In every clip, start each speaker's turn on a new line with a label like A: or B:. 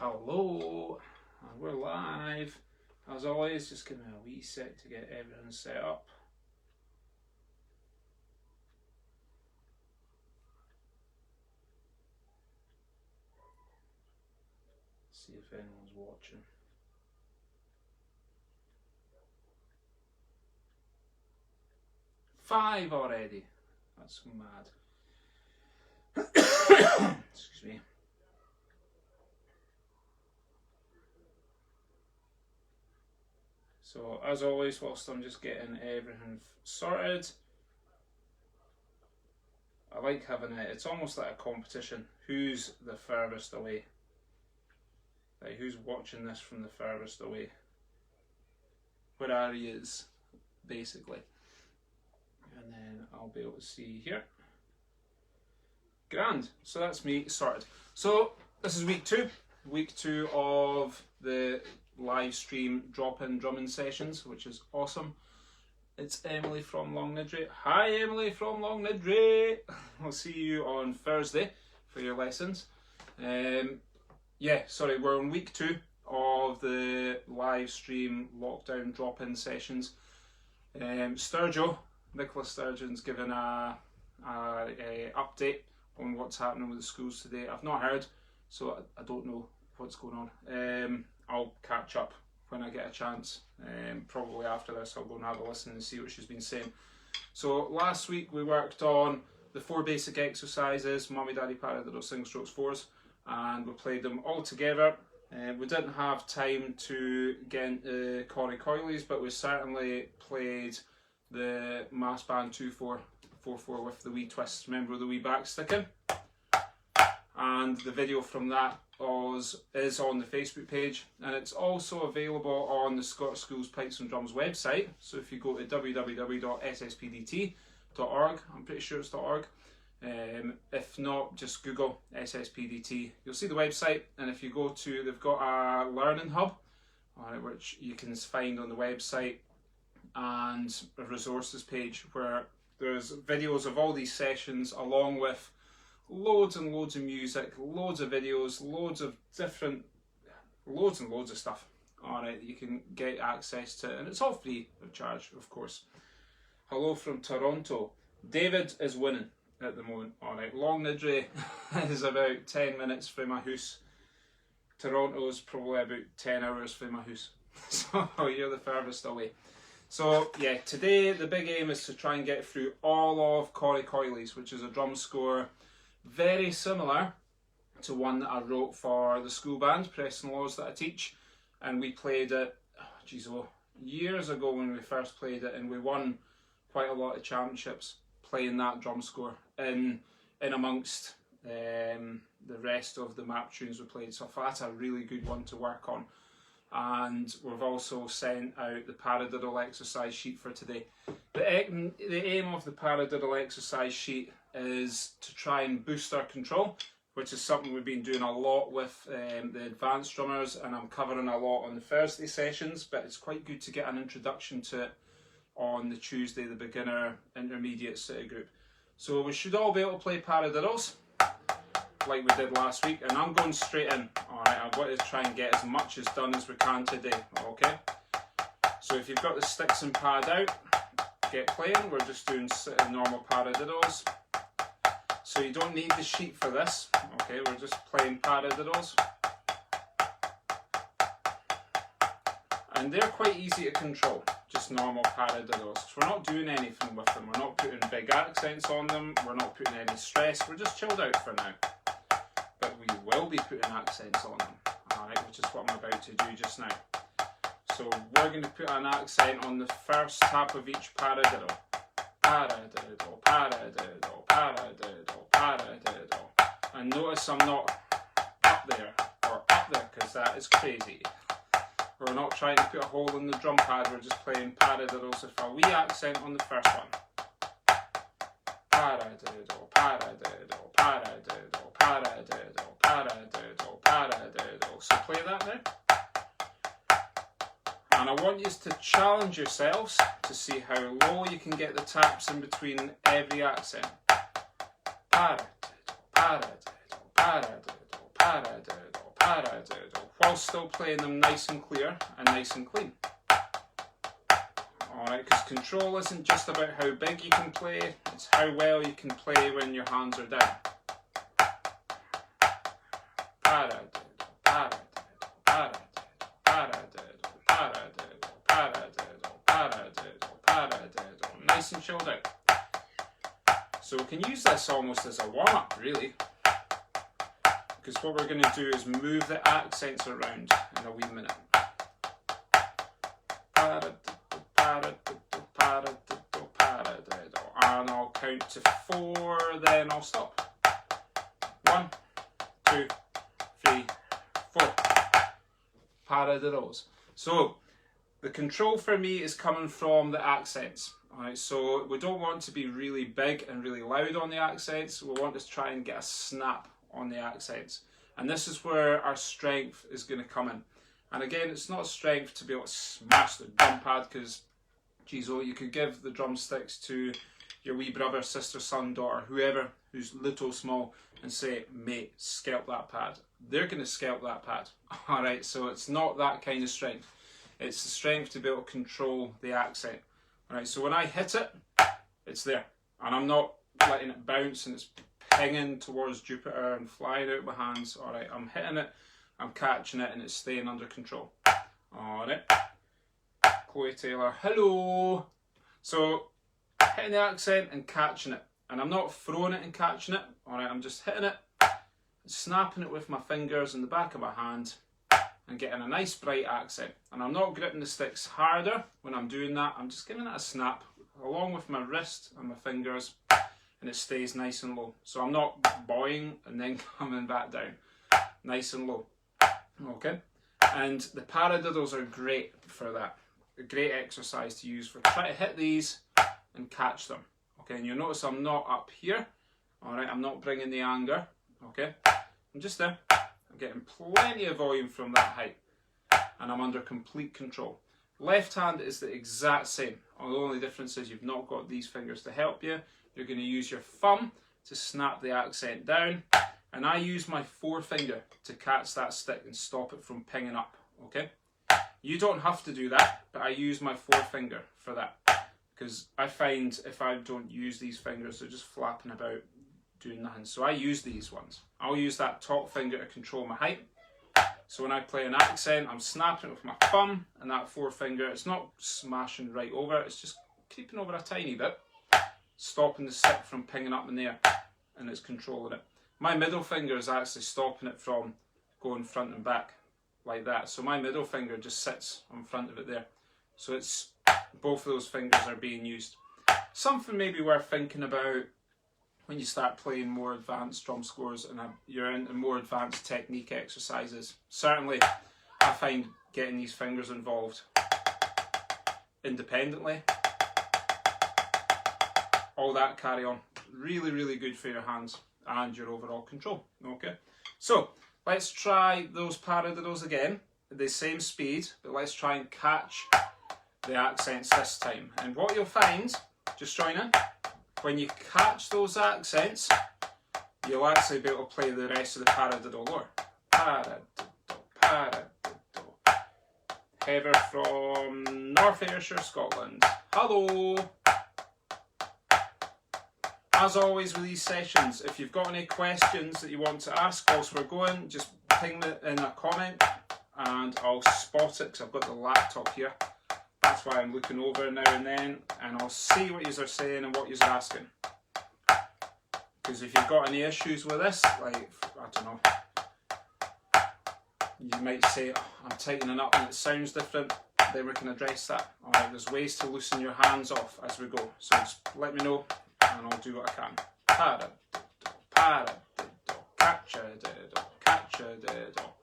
A: Hello, and we're live. As always, just give me a wee sec to get everything set up. See if anyone's watching. Five already. That's mad. Excuse me. So, as always, whilst I'm just getting everything sorted, I like having it. It's almost like a competition. Who's the furthest away? Like, who's watching this from the furthest away? Where are you, basically. And then I'll be able to see here. Grand. So that's me sorted. So this is week two of the live stream drop-in drumming sessions, which is awesome. It's Emily from Longnidrey. Hi Emily from Longnidrey. I'll see you on Thursday for your lessons. We're on week 2 of the live stream lockdown drop-in sessions. Sturgio, Nicola Sturgeon's given a update on what's happening with the schools today. I've not heard, so I don't know what's going on. I'll catch up when I get a chance. Probably after this I'll go and have a listen and see what she's been saying. So last week we worked on the 4 basic exercises, Mummy Daddy Paradiddle Sing Strokes 4s, and we played them all together. We didn't have time to get into Corrie Coilies, but we certainly played the Mass Band 2-4 4-4 with the wee twists, remember, the wee back sticking. And the video from that is on the Facebook page, and it's also available on the Scottish Schools Pipes and Drums website. So if you go to www.sspdt.org, I'm pretty sure it's .org. If not, just Google SSPDT. You'll see the website, and if you go to, they've got a learning hub, which you can find on the website, and a resources page where there's videos of all these sessions along with loads and loads of music, loads of videos, loads and loads of stuff. Alright, you can get access to, and it's all free of charge, of course. Hello from Toronto. David is winning at the moment. Alright, Longnidrey is about 10 minutes from my house. Toronto's probably about 10 hours from my house. So you're the furthest away. So yeah, today the big aim is to try and get through all of Corrie Coilies, which is a drum score very similar to one that I wrote for the school band, Preston Laws, that I teach. And we played it, years ago when we first played it, and we won quite a lot of championships playing that drum score in amongst the rest of the map tunes we played. So I thought that's a really good one to work on. And we've also sent out the paradiddle exercise sheet for today. The aim of the paradiddle exercise sheet is to try and boost our control, which is something we've been doing a lot with the advanced drummers, and I'm covering a lot on the Thursday sessions, but it's quite good to get an introduction to it on the Tuesday, the beginner intermediate city group. So we should all be able to play paradiddles like we did last week, and I'm going straight in. Alright, I want to try and get as much as done as we can today, okay? So if you've got the sticks and pad out, get playing. We're just doing normal paradiddles. So you don't need the sheet for this, okay? We're just playing paradiddles. And they're quite easy to control, just normal paradiddles. We're not doing anything with them. We're not putting big accents on them. We're not putting any stress. We're just chilled out for now. But we will be putting accents on them, alright, which is what I'm about to do just now. So we're going to put an accent on the first tap of each paradiddle. Paradiddle, paradiddle, paradiddle, paradiddle. And notice I'm not up there, or up there, because that is crazy. We're not trying to put a hole in the drum pad, we're just playing paradiddles with a wee accent on the first one. Paradiddle, paradiddle, paradiddle, paradiddle, paradiddle, paradiddle. So play that now. And I want you to challenge yourselves to see how low you can get the taps in between every accent. Paradiddle, paradiddle, paradiddle, paradiddle, paradiddle, paradiddle, while still playing them nice and clear and nice and clean. Alright, because control isn't just about how big you can play, it's how well you can play when your hands are down. Paradiddle, paradiddle, paradiddle, paradiddle, paradiddle, paradiddle, paradiddle, paradiddle. Nice and chilled out. So we can use this almost as a warm-up, really. Because what we're going to do is move the accents around in a wee minute. Paradiddle, paradiddle, paradiddle, paradiddle. And I'll count to 4, then I'll stop. 1, 2, 3, 4. Paradiddles. So the control for me is coming from the accents. Alright, so we don't want to be really big and really loud on the accents. We want to try and get a snap on the accents. And this is where our strength is going to come in. And again, it's not strength to be able to smash the drum pad, because, geez, oh, you could give the drumsticks to your wee brother, sister, son, daughter, whoever who's little small, and say, mate, scalp that pad. They're going to scalp that pad. Alright, so it's not that kind of strength. It's the strength to be able to control the accent. Alright, so when I hit it, it's there. And I'm not letting it bounce and it's pinging towards Jupiter and flying out my hands. Alright, I'm hitting it, I'm catching it, and it's staying under control. Alright. Chloe Taylor, hello. So, hitting the accent and catching it. And I'm not throwing it and catching it. Alright, I'm just hitting it, snapping it with my fingers in the back of my hand, and getting a nice bright accent. And I'm not gripping the sticks harder when I'm doing that. I'm just giving it a snap along with my wrist and my fingers, and it stays nice and low. So I'm not buoying and then coming back down. Nice and low. Okay? And the paradiddles are great for that. A great exercise to use for try to hit these and catch them. Okay, and you'll notice I'm not up here. Alright, I'm not bringing the anger. Okay? I'm just there. I'm getting plenty of volume from that height, and I'm under complete control. Left hand is the exact same. The only difference is you've not got these fingers to help you. You're going to use your thumb to snap the accent down, and I use my forefinger to catch that stick and stop it from pinging up. Okay? You don't have to do that, but I use my forefinger for that, because I find if I don't use these fingers, they're just flapping about doing nothing. So I use these ones. I'll use that top finger to control my height. So when I play an accent, I'm snapping it with my thumb, and that forefinger, it's not smashing right over, it's just creeping over a tiny bit, stopping the stick from pinging up in the air, and it's controlling it. My middle finger is actually stopping it from going front and back like that. So my middle finger just sits on front of it there. So it's both of those fingers are being used. Something maybe worth thinking about when you start playing more advanced drum scores and you're into more advanced technique exercises. Certainly, I find getting these fingers involved independently, all that carry on, really, really good for your hands and your overall control. Okay, so let's try those paradiddles again at the same speed, but let's try and catch the accents this time. And what you'll find, just join in, when you catch those accents, you'll actually be able to play the rest of the paradiddle lower. Paradiddle, paradiddle. Heather from North Ayrshire, Scotland. Hello! As always with these sessions, if you've got any questions that you want to ask whilst we're going, just ping it in a comment and I'll spot it because I've got the laptop here. That's why I'm looking over now and then, and I'll see what you are saying and what you are asking. Because if you've got any issues with this, like, I don't know, you might say, oh, I'm tightening up and it sounds different, then we can address that. Alright, there's ways to loosen your hands off as we go, so just let me know and I'll do what I can. Paradiddle, paradiddle, catch-a-diddle, catch-a-diddle.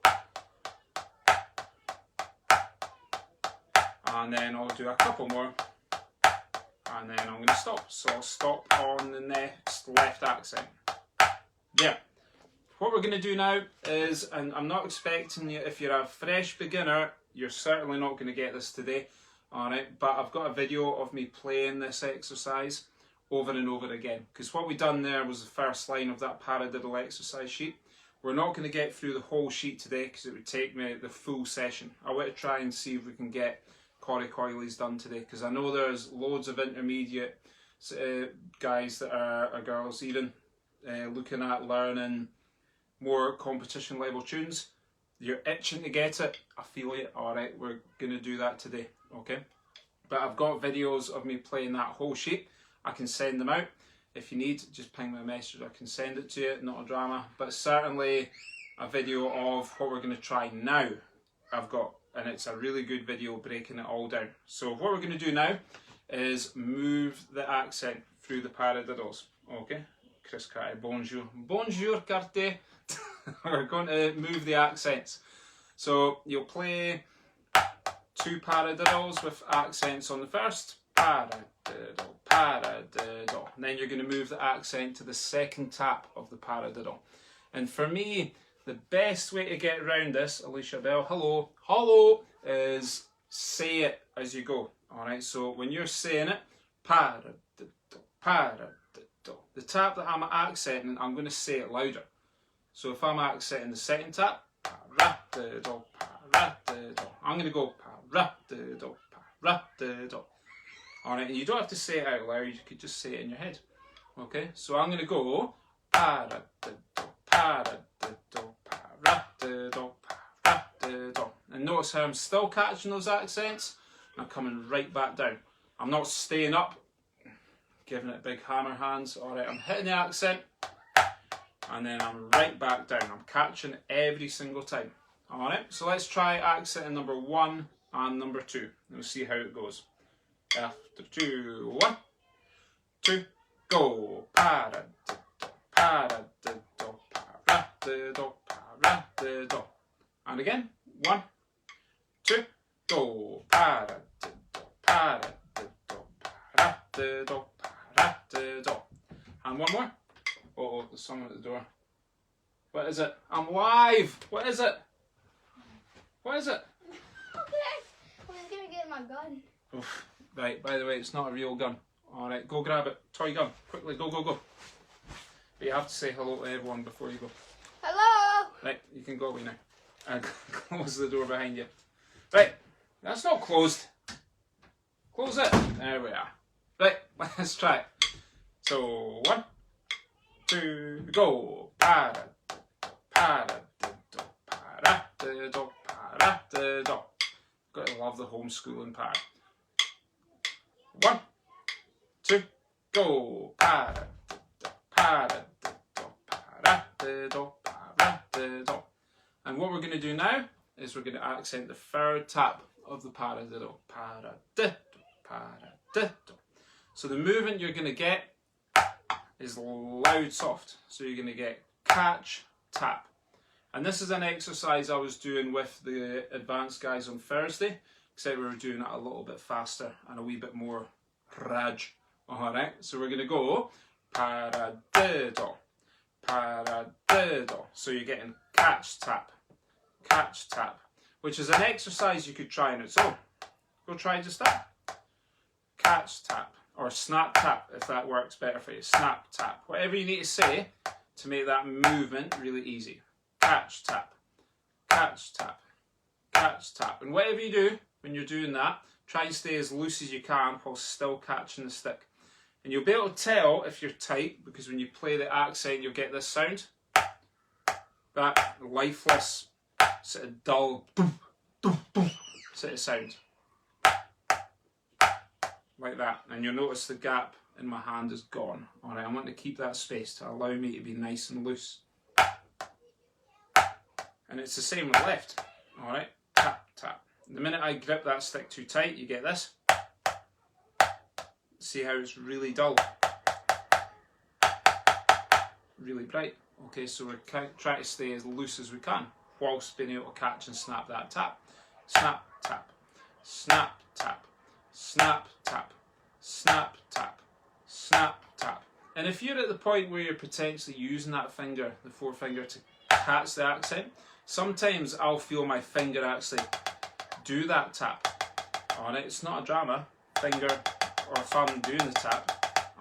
A: And then I'll do a couple more, and then I'm going to stop. So I'll stop on the next left accent. Yeah. What we're going to do now is, and I'm not expecting you, if you're a fresh beginner, you're certainly not going to get this today, alright, but I've got a video of me playing this exercise over and over again, because what we done there was the first line of that paradiddle exercise sheet. We're not going to get through the whole sheet today because it would take me the full session. I want to try and see if we can get corycoilies done today, because I know there's loads of intermediate guys that are girls even looking at learning more competition level tunes. You're itching to get it. I feel it. Alright, we're going to do that today. Okay. But I've got videos of me playing that whole sheet. I can send them out. If you need, just ping me a message. I can send it to you. Not a drama. But certainly a video of what we're going to try now. I've got, and it's a really good video breaking it all down. So what we're going to do now is move the accent through the paradiddles. Okay. Chris Carty, bonjour. Bonjour, Carty. We're going to move the accents. So you'll play 2 paradiddles with accents on the first. Paradiddle, paradiddle. And then you're going to move the accent to the second tap of the paradiddle. And for me, the best way to get around this, Alicia Bell, hello, hello, is say it as you go. Alright, so when you're saying it, paradiddle, paradiddle. The tap that I'm accenting, I'm going to say it louder. So if I'm accenting the second tap, paradiddle, paradiddle. I'm going to go paradiddle, paradiddle. Alright, and you don't have to say it out loud, you could just say it in your head. Okay, so I'm going to go paradiddle, paradiddle, paradiddle, paradiddle. And notice how I'm still catching those accents. I'm coming right back down. I'm not staying up, giving it big hammer hands. Alright, I'm hitting the accent, and then I'm right back down. I'm catching it every single time. Alright, so let's try accent number 1 and number 2. And we'll see how it goes. After 2, 1, 2, go. Paradiddle, paradiddle, paradiddle, paradiddle. And again, 1, 2, go. Paradiddle, paradiddle, paradiddle, paradiddle. And one more. Oh, there's someone at the door. What is it? I'm live! What is it? What is it?
B: I'm just gonna get my gun.
A: Oof. Right, by the way, it's not a real gun. Alright, go grab it. Toy gun. Quickly, go, go, go. But you have to say hello to everyone before you go.
B: Hello!
A: Right, you can go away now. And close the door behind you. Right, that's not closed. Close it. There we are. Right, let's try it. So, 1, 2, go. Paradiddle, paradiddle, paradiddle, paradiddle. Got to love the homeschooling part. 1, 2, go. Paradiddle, paradiddle, paradiddle, paradiddle. And what we're going to do now is we're going to accent the third tap of the paradiddle. Paradiddle, paradiddle. So the movement you're going to get is loud soft. So you're going to get catch, tap. And this is an exercise I was doing with the advanced guys on Thursday, except we were doing it a little bit faster and a wee bit more raj. Alright, so we're going to go paradiddle, paradiddle. So you're getting catch, tap, which is an exercise you could try on its own. Go try just that. Catch, tap, or snap, tap, if that works better for you. Snap, tap, whatever you need to say to make that movement really easy. Catch, tap, catch, tap, catch, tap. And whatever you do when you're doing that, try and stay as loose as you can while still catching the stick. And you'll be able to tell if you're tight, because when you play the accent, you'll get this sound. That lifeless, sort of dull, boom, boom, boom, sort of sound. Like that. And you'll notice the gap in my hand is gone. Alright, I want to keep that space to allow me to be nice and loose. And it's the same with left. Alright, tap, tap. The minute I grip that stick too tight, you get this. See how it's really dull? Really bright. Okay, so we're trying to stay as loose as we can whilst being able to catch and snap that tap. Snap, tap, snap, tap, snap, tap, snap, tap, snap, tap. And if you're at the point where you're potentially using that finger, the forefinger, to catch the accent, sometimes I'll feel my finger actually do that tap. Alright, it's not a drama. Finger or thumb doing the tap.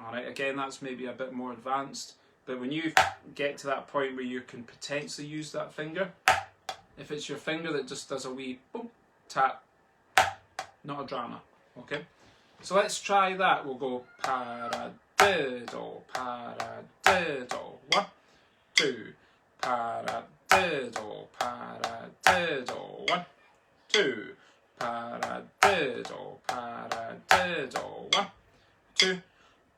A: Alright, again, that's maybe a bit more advanced. But when you get to that point where you can potentially use that finger, if it's your finger that just does a wee boom, tap, not a drama, okay? So let's try that. We'll go paradiddle, paradiddle. 1, 2, paradiddle, paradiddle. 1, 2, paradiddle, paradiddle. 1, 2,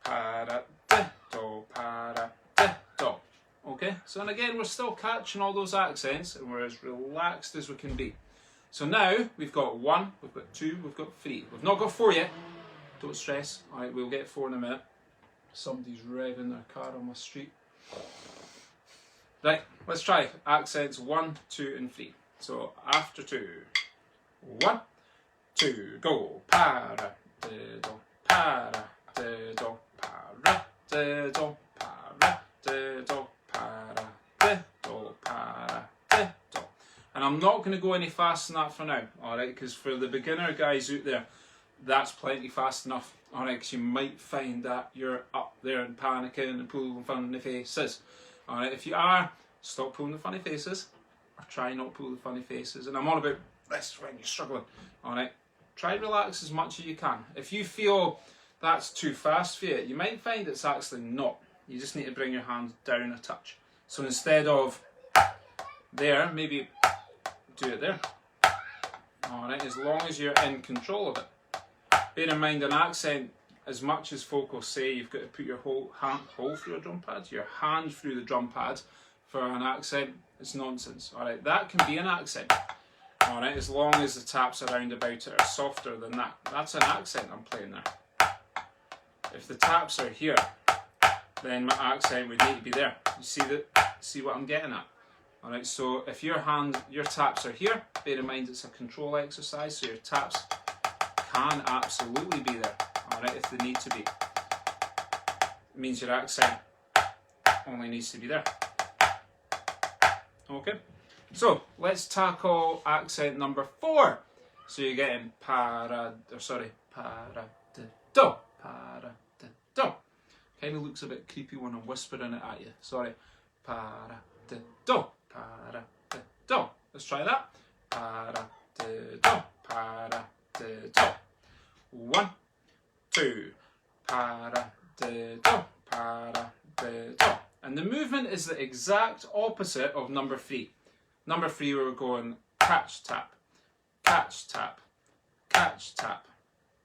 A: paradiddle, paradiddle. Okay, so and again we're still catching all those accents and we're as relaxed as we can be. So now we've got 1, we've got 2, we've got 3. We've not got 4 yet. Don't stress. Alright, we'll get 4 in a minute. Somebody's revving their car on my street. Right, let's try accents 1, 2 and 3. So after 2. 1, 2, go. Paradiddle, paradiddle, paradiddle, paradiddle, paradiddle, paradiddle. And I'm not going to go any faster than that for now, alright, because for the beginner guys out there, that's plenty fast enough, alright, because you might find that you're up there and panicking and pulling funny faces. Alright, if you are, stop pulling the funny faces, or try not to pull the funny faces. And I'm on about this when you're struggling, alright. Try and relax as much as you can. If you feel that's too fast for you, you might find it's actually not. You just need to bring your hand down a touch. So instead of there, maybe do it there. Alright, as long as you're in control of it. Bear in mind an accent, as much as folk will say you've got to put your whole hand through a drum pad, your hand through the drum pad for an accent, it's nonsense. Alright, that can be an accent. Alright, as long as the taps around about it are softer than that. That's an accent I'm playing there. If the taps are here, then my accent would need to be there. You see what I'm getting at? Alright, so if your taps are here, bear in mind it's a control exercise, so your taps can absolutely be there, alright, if they need to be. It means your accent only needs to be there. Okay, so let's tackle accent number 4. So you're getting paradiddle, paradiddle. Kind of looks a bit creepy when I'm whispering it at you. Sorry. Paradiddle, paradiddle. Let's try that. Paradiddle, paradiddle. 1, 2, paradiddle, paradiddle. And the movement is the exact opposite of number 3. Number 3 we were going catch tap, catch tap, catch tap,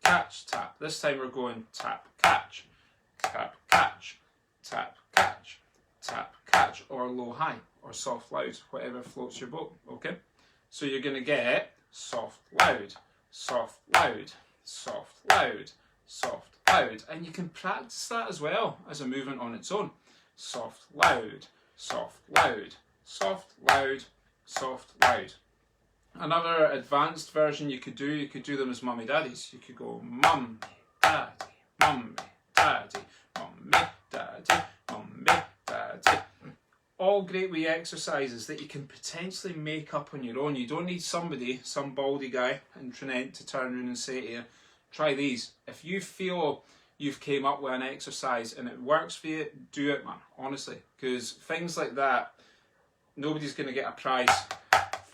A: catch tap. This time we're going tap catch, tap catch, tap catch, tap catch, or low high, or soft loud, whatever floats your boat. Okay, so you're going to get soft loud, soft loud, soft loud, soft loud, and you can practice that as well as a movement on its own. Soft loud, soft loud, soft loud, soft loud. Another advanced version you could do them as mummy daddies. You could go mummy daddy, mummy daddy, mummy daddy, mummy daddy. All great wee exercises that you can potentially make up on your own. You don't need somebody, some baldy guy in Trinent to turn around and say to you, try these. If you feel you've came up with an exercise and it works for you, do it, man, honestly. Because things like that, nobody's going to get a prize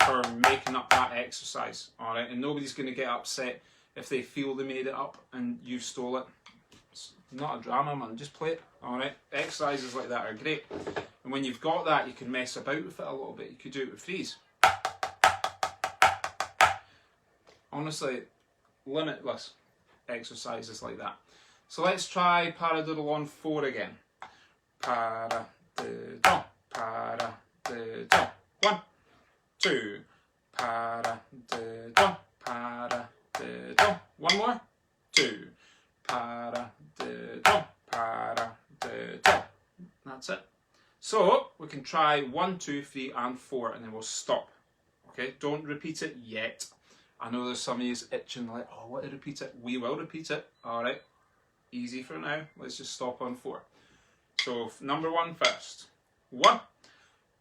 A: for making up that exercise, alright? And nobody's going to get upset if they feel they made it up and you stole it. It's not a drama, man, just play it, alright? Exercises like that are great. And when you've got that, you can mess about with it a little bit. You could do it with threes. Honestly, limitless exercises like that. So let's try paradiddle on 4 again. Paradiddle, paradiddle. 1, 2, paradiddle, paradiddle. One more. 2, paradiddle, paradiddle. That's it. So we can try 1, 2, 3 and 4 and then we'll stop. Okay, don't repeat it yet. I know there's some of you itching like, oh, I want to repeat it. We will repeat it, alright. Easy for now. Let's just stop on 4. So number 1 first. 1,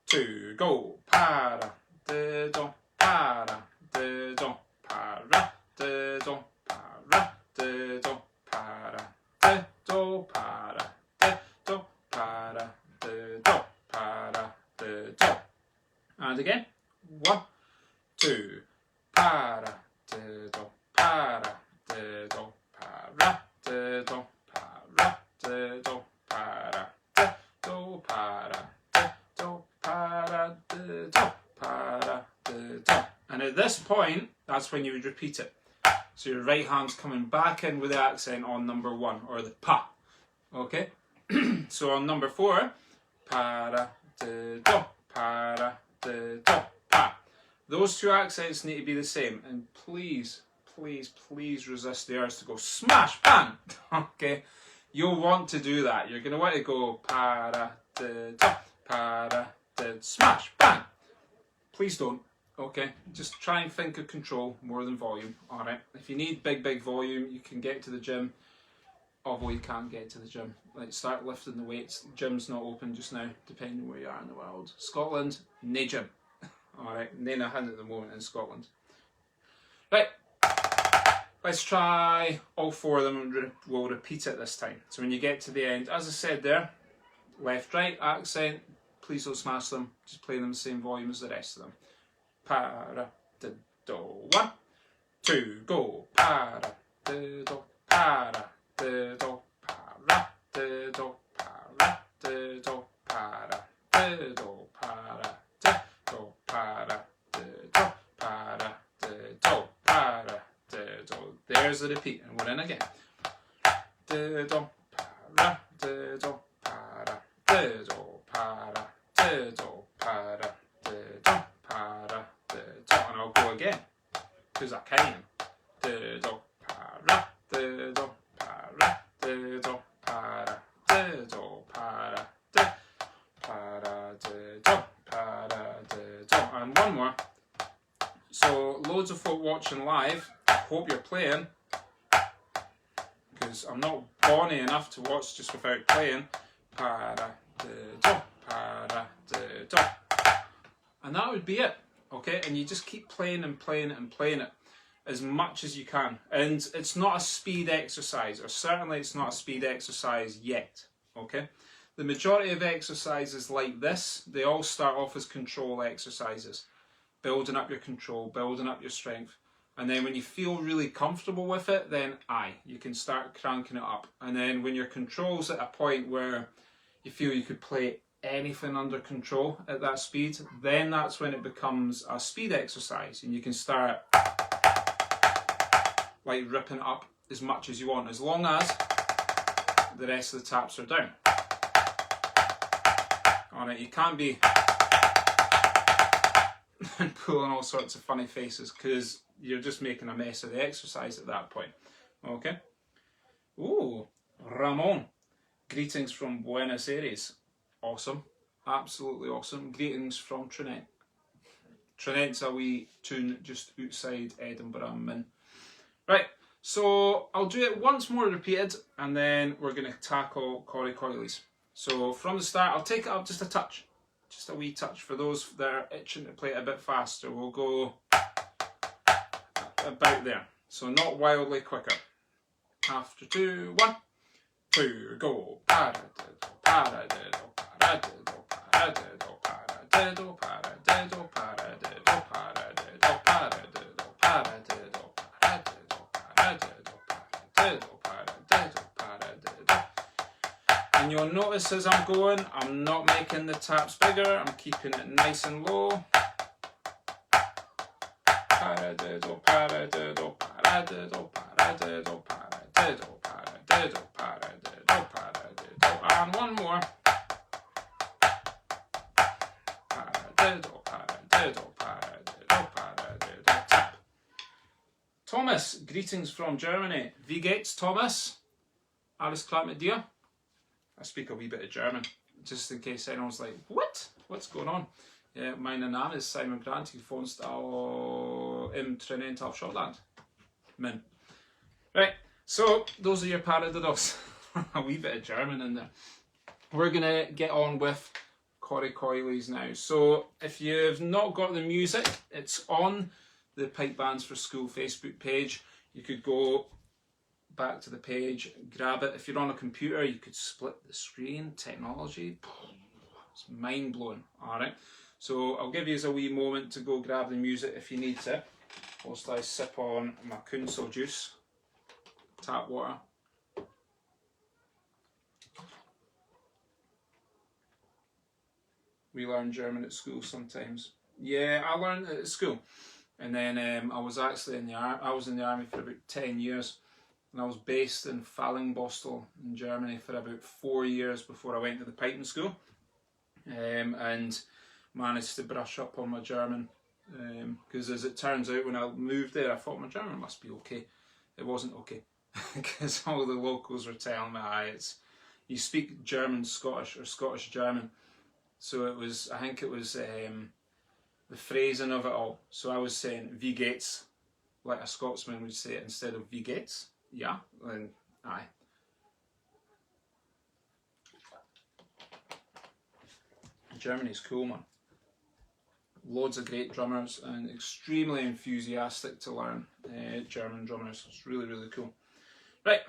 A: 2, go. Paradiddle, paradiddle, paradiddle, paradiddle, paradiddle, paradiddle, paradiddle, 1, 2. Paradiddle, paradiddle, paradiddle, paradiddle, paradiddle, paradiddle, paradiddle, paradiddle. And at this point, that's when you would repeat it. So your right hand's coming back in with the accent on number 1, or the pa. Okay? So on number 4, paradiddle, paradiddle, pa. Those two accents need to be the same. And please, please, please resist the urge to go smash, bang. Okay? You'll want to do that. You're going to want to go paradiddle, paradiddle, smash, bang. Please don't. Okay, just try and think of control more than volume. Alright, if you need big volume, you can get to the gym. Although you can't get to the gym. Like, start lifting the weights. The gym's not open just now, depending where you are in the world. Scotland, no gym. Alright, no hand at the moment in Scotland. Right, let's try all 4 of them and we'll repeat it this time. So when you get to the end, as I said there, left, right, accent, please don't smash them. Just play them the same volume as the rest of them. Paradiddle, 1, 2, go. Paradiddle, paradiddle, paradiddle, paradiddle, paradiddle, paradiddle, paradiddle, paradiddle, paradiddle. There's the repeat, and we're in again. Diddle, paradiddle, paradiddle, paradiddle, paradiddle, paradiddle, and I'll go again, because I can. Diddle, paradiddle, paradiddle, paradiddle, paradiddle, paradiddle, paradiddle, and one more. So loads of folk watching live, I hope you're playing, because I'm not bonny enough to watch just without playing. Paradiddle, paradiddle. And that would be it, okay? And you just keep playing and playing it and playing it as much as you can. And it's not a speed exercise, or certainly it's not a speed exercise yet, okay? The majority of exercises like this, they all start off as control exercises. Building up your control, building up your strength. And then when you feel really comfortable with it, then you can start cranking it up. And then when your control's at a point where you feel you could play anything under control at that speed, then that's when it becomes a speed exercise, and you can start like ripping it up as much as you want, as long as the rest of the taps are down. Alright, you can't be pulling all sorts of funny faces, because you're just making a mess of the exercise at that point. Okay? Ooh, Ramon. Greetings from Buenos Aires. Awesome. Absolutely awesome. Greetings from Trinent. Trinent's a wee tune just outside Edinburgh, Min. Right, so I'll do it once more repeated, and then we're going to tackle Corrie Coilies. So from the start, I'll take it up just a touch. Just a wee touch. For those that are itching to play it a bit faster, we'll go about there. So not wildly quicker. After 2, 1, 2, go. Paradiddle, paradiddle, paradiddle, paradiddle, paradiddle, paradiddle, paradiddle, paradiddle, paradiddle, paradiddle, paradiddle, paradiddle, paradiddle, paradiddle, paradiddle. And you'll notice as I'm going, I'm not making the taps bigger, I'm keeping it nice and low. Paradiddle, paradiddle, paradiddle, paradiddle, paradiddle, paradiddle, paradiddle, paradiddle, and one more. Paradiddle, paradiddle, paradiddle, paradiddle, tap. Thomas, greetings from Germany. Wie geht's, Thomas? Alles klar mit dir? I speak a wee bit of German, just in case anyone's like, what? What's going on? Ja, mein Name ist Simon Grant, ich wohnst auch im Trinent auf Schottland. Min. Right, so those are your paradiddles. A wee bit of German in there. We're going to get on with Corrie Coilies now. So if you've not got the music, it's on the Pipe Bands for School Facebook page. You could go back to the page, grab it. If you're on a computer, you could split the screen. Technology, it's mind-blowing. Alright, So I'll give you a wee moment to go grab the music if you need to, whilst I sip on my Kunzel juice, tap water. We learn German at school sometimes. Yeah, I learned it at school, and then I was actually in the army for about 10 years, and I was based in Fallingbostel in Germany for about 4 years before I went to the piping school, and managed to brush up on my German, because as it turns out, when I moved there, I thought my German must be okay. It wasn't okay, because all the locals were telling me, you speak German Scottish or Scottish German. So it was, I think it was the phrasing of it all. So I was saying "wie geht's," like a Scotsman would say it, instead of "wie geht's." Yeah, and aye. Germany's cool, man. Loads of great drummers and extremely enthusiastic to learn German drummers. It's really, really cool. Right,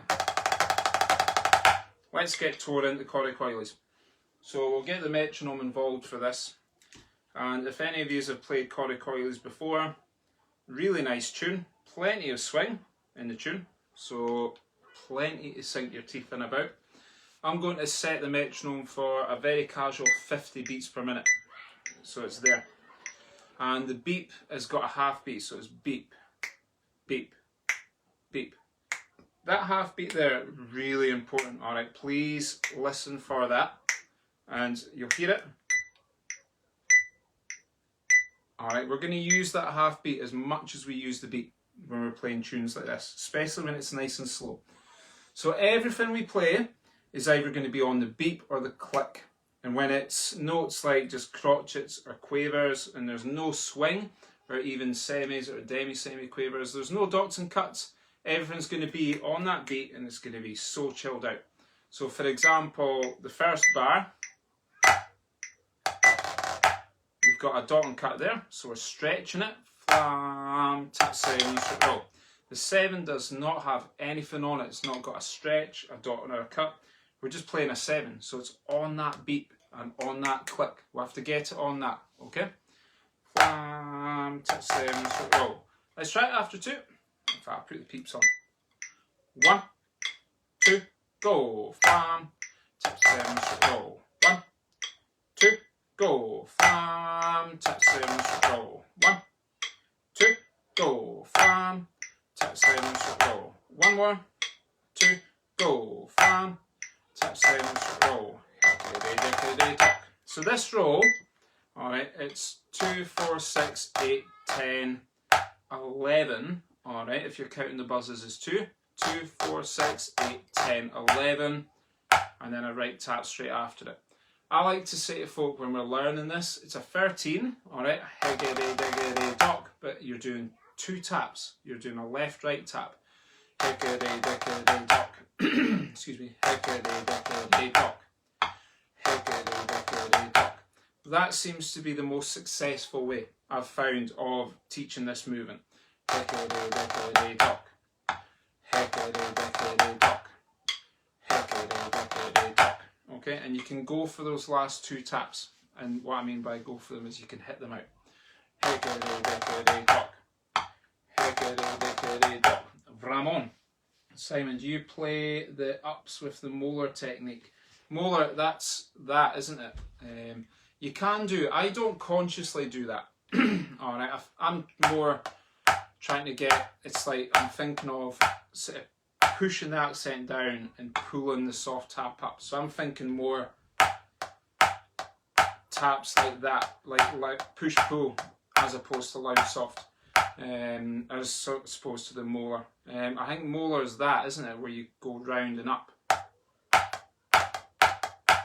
A: let's get tore into Corrycoilies. So we'll get the metronome involved for this. And if any of you have played Corrycoilies before, really nice tune, plenty of swing in the tune, so plenty to sink your teeth in about. I'm going to set the metronome for a very casual 50 beats per minute, so it's there. And the beep has got a half beat, so it's beep, beep, beep. That half beat there, really important, alright, please listen for that, and you'll hear it. Alright, we're going to use that half beat as much as we use the beat when we're playing tunes like this, especially when it's nice and slow. So everything we play is either going to be on the beep or the click. And when it's notes like just crotchets or quavers and there's no swing or even semis or demi-semi quavers, there's no dots and cuts, everything's going to be on that beat and it's going to be so chilled out. So for example, the first bar, you've got a dot and cut there, so we're stretching it. Flam, tap 7, roll. The 7 does not have anything on it. It's not got a stretch, a dot, or a cut. We're just playing a 7, so it's on that beep and on that click. We'll have to get it on that, okay? Flam, tap 7, roll. Let's try it after 2. In fact, I'll put the peeps on. 1, 2, go. Flam, tap 7, roll. 1, 2, go. Flam, tap 7, roll. 1, 2, go. Flam, tap 7, roll. 1 more, 2, go. Flam, tap 7, roll. So this roll, alright, it's 2, 4, 6, 8, 10, 11. Alright, if you're counting the buzzes as 2, 2, 4, 6, 8, 10, 11, and then a right tap straight after it. I like to say to folk when we're learning this, it's a 13, alright, higgity diggity dock, but you're doing 2 taps. You're doing a left-right tap. Higgity diggity dock. Excuse me. Higgity diggity dock. Higgity diggity dock. That seems to be the most successful way I've found of teaching this movement. Higgity diggity dock. Higgity diggity dock. Higgity diggity dock. Okay, and you can go for those last 2 taps. And what I mean by go for them is you can hit them out. Higgity diggity dock. Higgity diggity dock. Vramon. Simon, do you play the ups with the molar technique? Molar, that's that, isn't it? You can do. I don't consciously do that. Alright, I'm more trying to get, it's like I'm thinking of sort of pushing the accent down and pulling the soft tap up. So I'm thinking more taps like that, like push pull, as opposed to loud soft, as opposed to the molar. I think molar is that, isn't it, where you go round and up.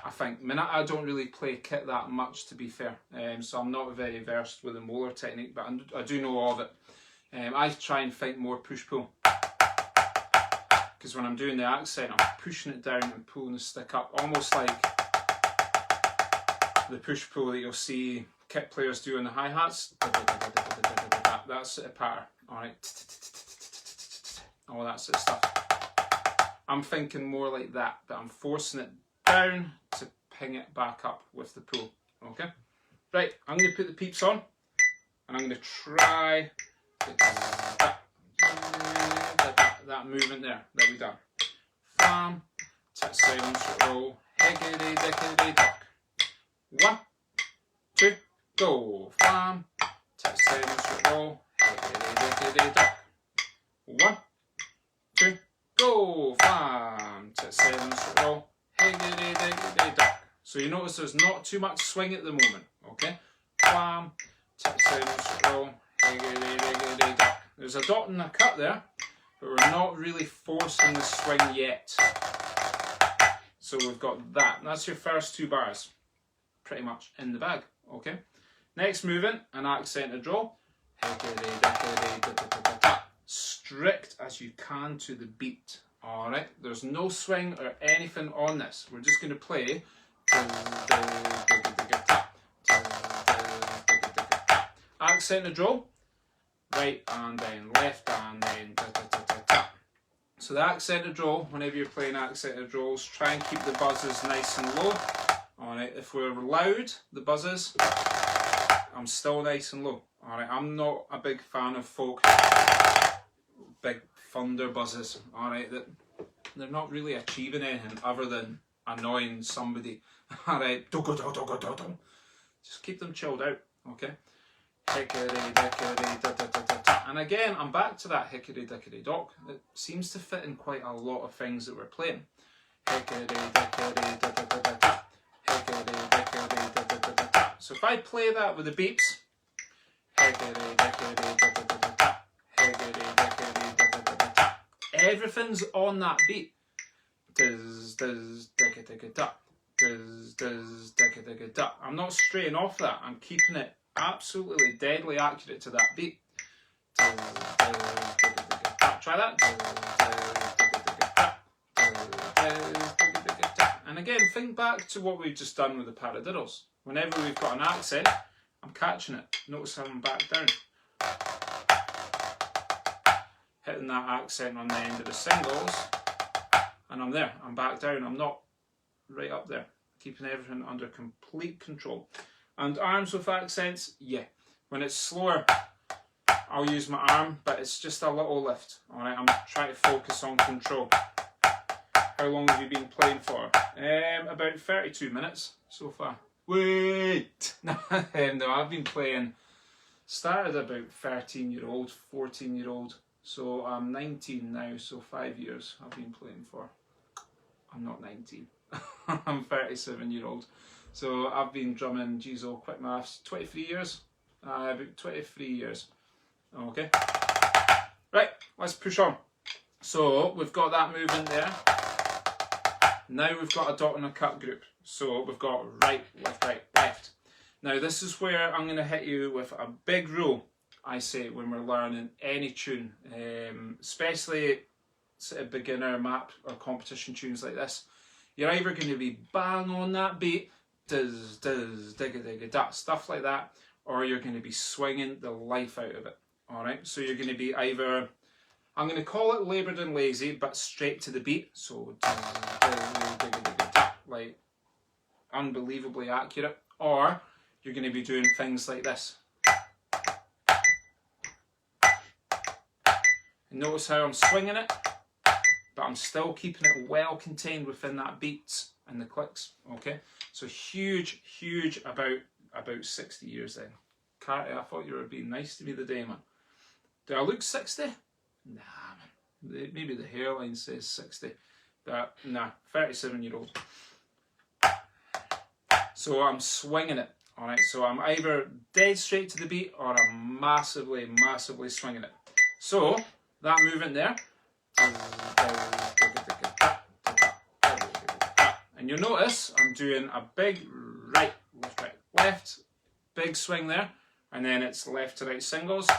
A: I think. I mean, I don't really play kit that much, to be fair, so I'm not very versed with the molar technique, but I do know of it. I try and think more push pull, because when I'm doing the accent, I'm pushing it down and pulling the stick up, almost like the push pull that you'll see kit players do on the hi-hats. That sort of pattern, alright, all that sort of stuff. I'm thinking more like that, but I'm forcing it down to ping it back up with the pull, okay? Right, I'm going to put the peeps on, and I'm going to try that movement there that we done. Flam, tip, silence, roll, higgity diggity duck. 1, 2, go. Flam, tip, silence, roll, higgity diggity duck. 1, 2, go. Flam, tip, silence, roll, higgity diggity duck. So you notice there's not too much swing at the moment, okay? Flam, tip, silence, roll, higgity diggity duck. There's a dot and a cut there, but we're not really forcing the swing yet. So we've got that. That's your first 2 bars, pretty much in the bag, okay? Next movement, an accented roll. Strict as you can to the beat, all right? There's no swing or anything on this. We're just going to play. Accented roll. Right and then left and then So the accented roll, whenever you're playing accented rolls, try and keep the buzzes nice and low. Alright, if we're loud, the buzzes, I'm still nice and low. Alright, I'm not a big fan of folk big thunder buzzes. Alright, that they're not really achieving anything other than annoying somebody. Alright, just keep them chilled out, okay? And again, I'm back to that hickory dickory dock. It seems to fit in quite a lot of things that we're playing. So if I play that with the beeps, everything's on that beat. I'm not straying off that. I'm keeping it absolutely deadly accurate to that beat. Try that. And again, think back to what we've just done with the paradiddles. Whenever we've got an accent, I'm catching it. Notice how I'm back down. Hitting that accent on the end of the singles, and I'm there. I'm back down. I'm not right up there. Keeping everything under complete control. And arms with accents, yeah. When it's slower, I'll use my arm, but it's just a little lift. Alright, I'm trying to focus on control. How long have you been playing for? About 32 minutes so far. Wait! No, I've been playing, started about 13-year-old, 14-year-old. So I'm 19 now, so 5 years I've been playing for. I'm not 19. I'm 37-year-old. So I've been drumming, geez, oh, quick maths, 23 years? About 23 years. Okay. Right, let's push on. So we've got that movement there. Now we've got a dot and a cut group. So we've got right, left. Now this is where I'm going to hit you with a big rule, I say, when we're learning any tune. Especially sort of beginner map or competition tunes like this. You're either going to be bang on that beat, digga, stuff like that, or you're going to be swinging the life out of it. Alright, so you're going to be either, I'm going to call it laboured and lazy, but straight to the beat. So, like, unbelievably accurate. Or you're going to be doing things like this. And notice how I'm swinging it, but I'm still keeping it well contained within that beat and the clicks. Okay, so huge about 60 years then. Carty, I thought you were being nice to me the day, man. Do I look 60? Nah, man. Maybe the hairline says 60, but nah, 37-year-old. So I'm swinging it. All right, so I'm either dead straight to the beat or I'm massively swinging it. So that movement there, and you'll notice I'm doing a big right, left, big swing there, and then it's left to right singles,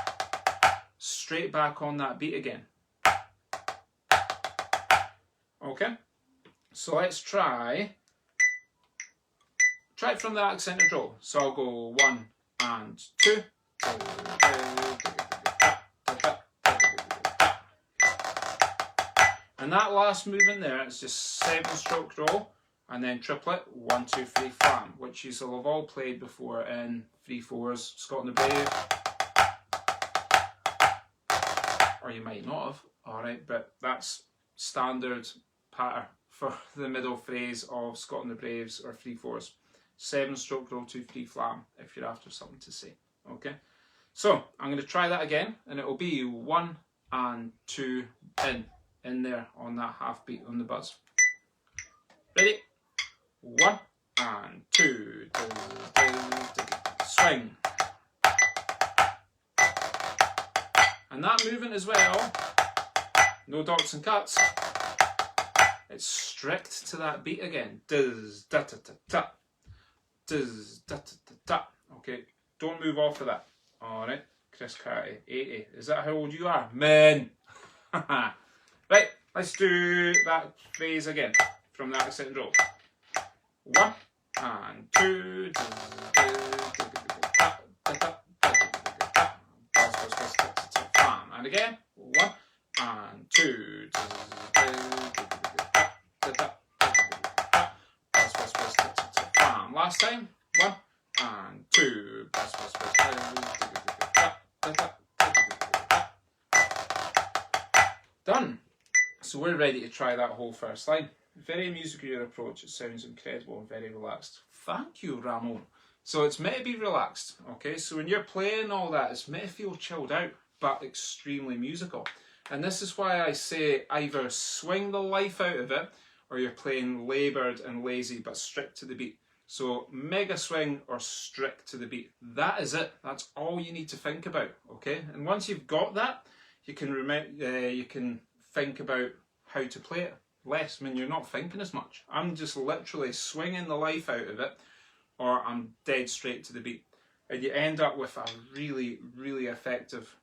A: straight back on that beat again. Okay, so let's try it from the accented roll. So I'll go 1 and 2. And that last movement there, it's just 7-stroke roll, and then triplet, 1, 2, 3, flam, which you will have all played before in 3/4s, Scott and the Brave, or you might not have, alright, but that's standard pattern for the middle phrase of Scott and the Braves or 3/4s. 7-stroke roll, 2, 3, flam, if you're after something to say, okay? So, I'm going to try that again, and it will be 1 and 2 in there on that half beat on the buzz. Ready? 1 and 2, swing. And that movement as well, no dots and cuts, it's strict to that beat again. Does da ta ta ta. Does da ta ta ta. Okay, don't move off of that. Alright, Chris Carty, 80. Is that how old you are? Men! Right, let's do that phrase again from that second roll. 1 and 2. And again, 1 and 2. Last time, 1 and 2. Done. So we're ready to try that whole first line. Very musical your approach, it sounds incredible and very relaxed. Thank you, Ramon. So it's meant to be relaxed, okay? So when you're playing all that, it's meant to feel chilled out, but extremely musical. And this is why I say either swing the life out of it, or you're playing laboured and lazy, but strict to the beat. So mega swing or strict to the beat. That is it. That's all you need to think about, okay? And once you've got that, you can think about how to play it less. I mean, you're not thinking as much. I'm just literally swinging the life out of it, or I'm dead straight to the beat. And you end up with a really, really effective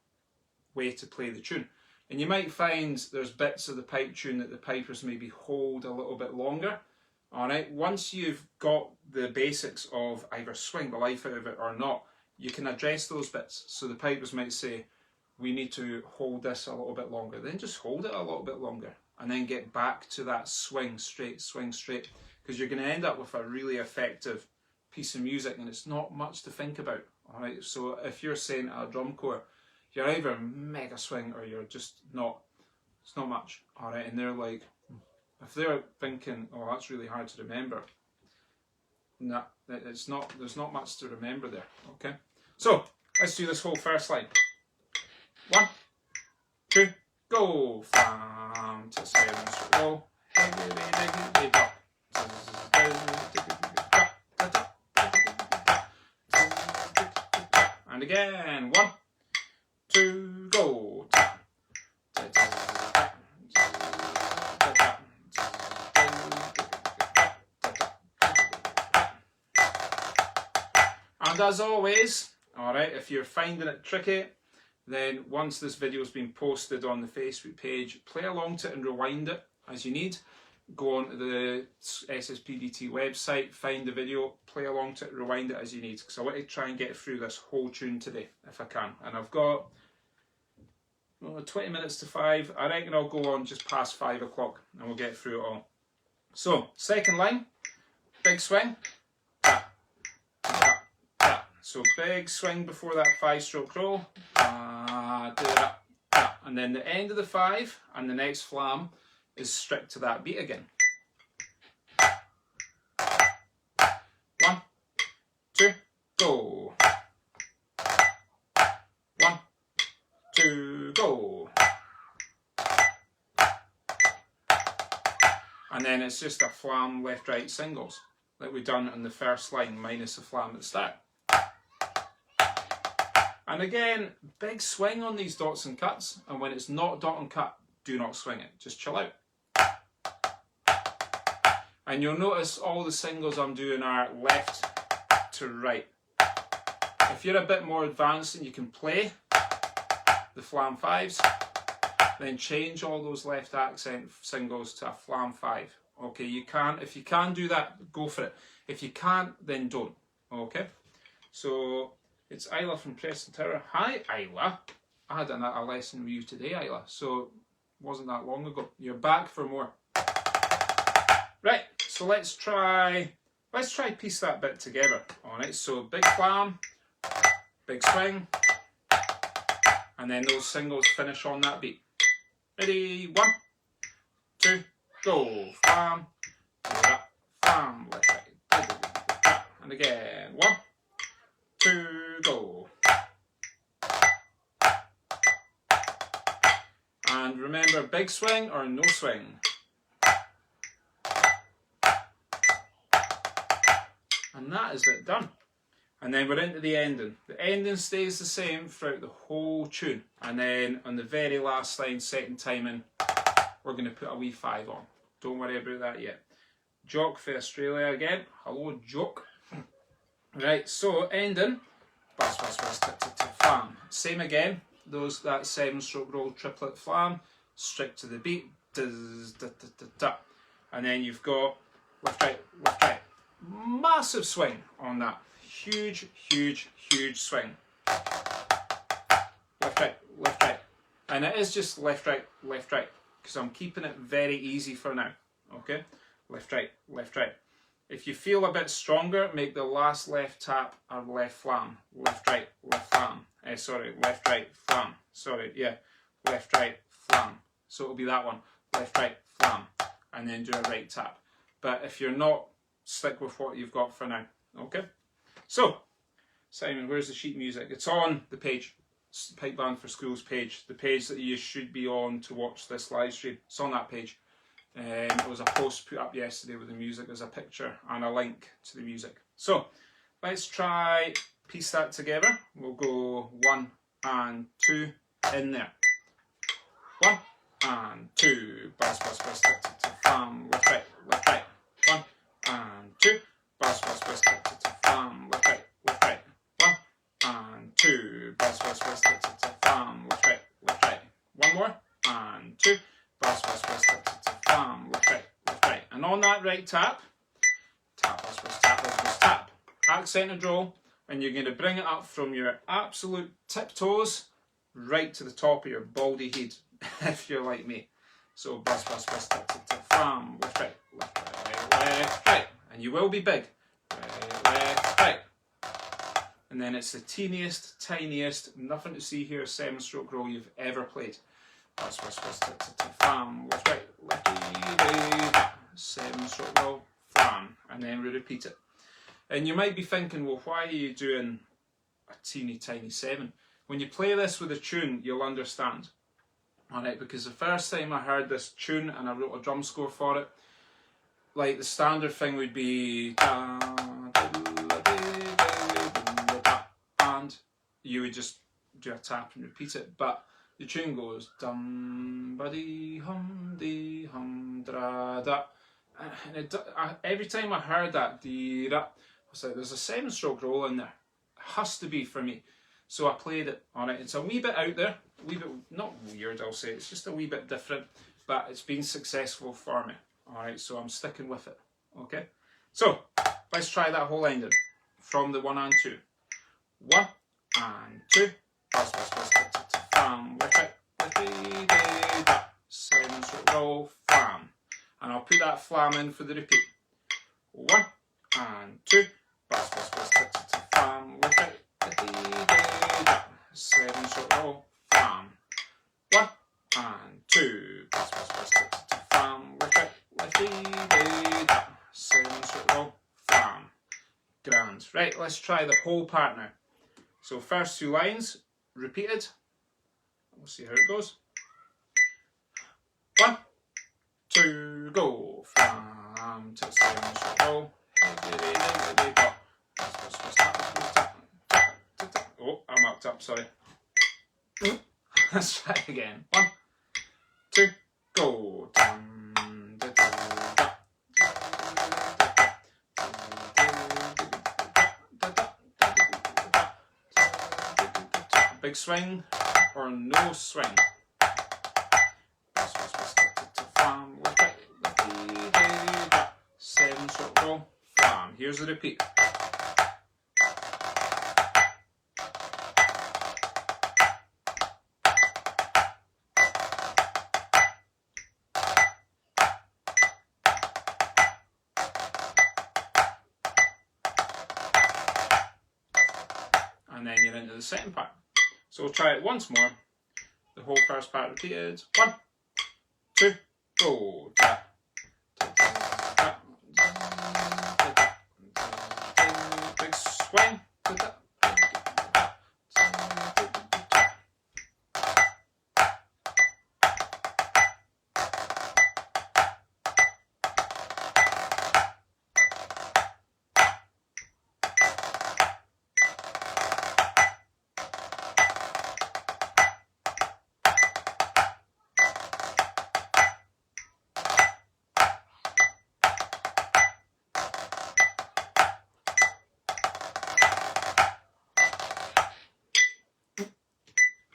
A: way to play the tune. And you might find there's bits of the pipe tune that the pipers maybe hold a little bit longer. Alright, once you've got the basics of either swing the life out of it or not, you can address those bits. So the pipers might say, we need to hold this a little bit longer. Then just hold it a little bit longer and then get back to that swing straight, because you're going to end up with a really effective piece of music and it's not much to think about. Alright, so if you're saying a drum corps, you're either mega swing or you're just not, it's not much. Alright, and they're like, if they're thinking, oh, that's really hard to remember, nah, it's not, there's not much to remember there, okay? So, let's do this whole first line. 1, 2, go! Flam to 7, roll. And again, 1, 2, go! And as always, alright, if you're finding it tricky, then once this video has been posted on the Facebook page, play along to it and rewind it as you need. Go on to the SSPDT website, find the video, play along to it, rewind it as you need, because I want to try and get through this whole tune today, if I can. And I've got 20 minutes to 5. I reckon I'll go on just past 5 o'clock and we'll get through it all. So, second line, big swing. So big swing before that 5-stroke roll, and then the end of the 5 and the next flam is strict to that beat again. 1, 2, go. 1, 2, go. And then it's just a flam left-right singles like we've done in the first line minus a flam at the start. And again, big swing on these dots and cuts, and when it's not dot and cut, do not swing it, just chill out. And you'll notice all the singles I'm doing are left to right. If you're a bit more advanced and you can play the flam 5s, then change all those left accent singles to a flam 5. Okay, you can, if you can do that, go for it. If you can't, then don't. Okay, so it's Isla from Preston Tower. Hi, Isla. I had a lesson with you today, Isla, so it wasn't that long ago. You're back for more. Right, so so let's try piece that bit together. Alright, so big flam, big swing, and then those singles finish on that beat. Ready, 1, 2, go. Flam, flam, left, right, and again, 1, 2, go. And remember, big swing or no swing. And that is it done. And then we're into the ending. The ending stays the same throughout the whole tune. And then on the very last line, second timing, we're going to put a wee 5 on. Don't worry about that yet. Jock for Australia again. Hello, Jock. Right, so ending. Buzz, buzz, buzz, flam. Same again. That 7-stroke roll triplet flam. Strict to the beat. And then you've got left, right, left, right. Massive swing on that. Huge, huge, huge swing. Left, right, left, right. And it is just left, right, because I'm keeping it very easy for now. Okay? Left, right, left, right. If you feel a bit stronger, make the last left tap a left flam. Left, right, flam. Left, right, flam. Left, right, flam. So it'll be that one. Left, right, flam. And then do a right tap. But if you're not, stick with what you've got for now. Okay? So, Simon, where's the sheet music? It's on the page. Pipe Band for Schools page. The page that you should be on to watch this live stream. It's on that page. It was a post put up yesterday with the music. There's a picture and a link to the music. So, let's try piece that together. We'll go 1 and 2 in there. 1 and 2. Buzz, buzz, buzz, flam, left, right, left, right. 1 and 2. Buzz, buzz, buzz, flam, left, right, left, right. 1 and 2. Buzz, buzz, buzz, flam, left, right, left, right. 1 more and 2. Buzz, buzz, buzz, flam, left, right, left, right. And on that right tap, tap, buzz, buzz, tap, buzz, buzz, tap. Accented roll, and you're going to bring it up from your absolute tiptoes right to the top of your baldy head, if you're like me. So buzz, buzz, buzz, flam, left, right, left, right. And you will be big. Left, right. And then it's the teeniest, tiniest, nothing to see here, 7-stroke roll you've ever played. Buzz, buzz, buzz, flam, left, right, lefty, 7-stroke roll, flam. And then we repeat it. And you might be thinking, well, why are you doing a teeny tiny 7? When you play this with a tune, you'll understand. Alright, because the first time I heard this tune and I wrote a drum score for it, like the standard thing would be and you would just do a tap and repeat it, but the tune goes dum ba dee hum da da, and every time I heard that dee da, I was like, there's a 7-stroke roll in there. It has to be for me. So I played it. Alright, it's a wee bit out there, a wee bit, not weird I'll say, it's just a wee bit different, but it's been successful for me. Alright, so I'm sticking with it. Okay? So, let's try that whole ending. From the 1 and 2. 1 and 2. Buzz, buzz, buzz, flam, left, right, lefty, 7-stroke roll, flam. And I'll put that flam in for the repeat. 1 and 2. Buzz, buzz, buzz, flam, left, right, lefty, 7-stroke roll, flam. 1 and 2. Buzz, buzz, buzz, flam, left, right, lefty, 7-stroke roll, flam. Grand. Right, let's try the whole part now. So first 2 lines, repeated. We'll see how it goes. 1, 2, go. Flam, to 7-stroke roll. Oh, I marked up, sorry. Let's try again. 1, 2, go. Big swing or no swing. 7-stroke roll, flam. Here's the repeat. you're into the second part. So we'll try it once more. The whole first part repeated. 1, 2, go. Tap, tap, tap, tap, tap, big swing. Tap,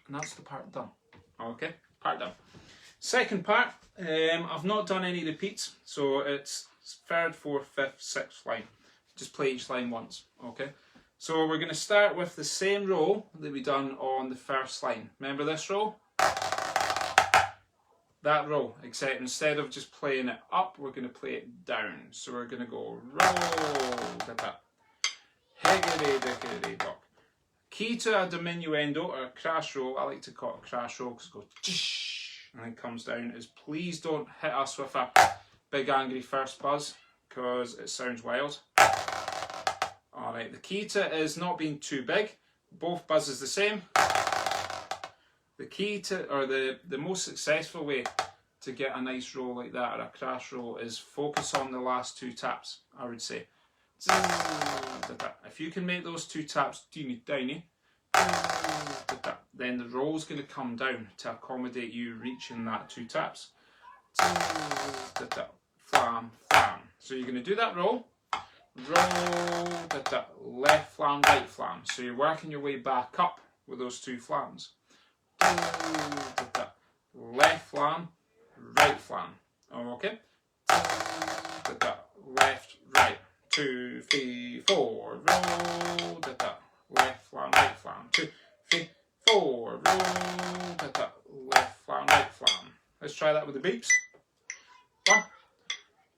A: and that's the part done. Okay, part done. Second part, I've not done any repeats, so it's 3rd, 4th, 5th, 6th line. Just play each line once, okay? So we're going to start with the same roll that we done on the first line. Remember this roll? That roll, except instead of just playing it up, we're going to play it down. So we're going to go roll, da-da, higgity diggity dock. Key to a diminuendo or a crash roll, I like to call it a crash roll because it goes tsh, and then comes down, is please don't hit us with a big angry first buzz because it sounds wild. Alright, the key to it is not being too big, both buzzes the same. The key to, or the most successful way to get a nice roll like that or a crash roll is focus on the last 2 taps, I would say. If you can make those 2 taps teeny tiny, then the roll's going to come down to accommodate you reaching that 2 taps. Flam, flam. So you're going to do that roll, left flam, right flam. So you're working your way back up with those 2 flams. Left flam, right flam. Okay? Left, right. 2, 3, 4, roll, da-da, left flam, right flam, 2, 3, 4, roll, da-da, left flam, right flam. Let's try that with the beeps. 1,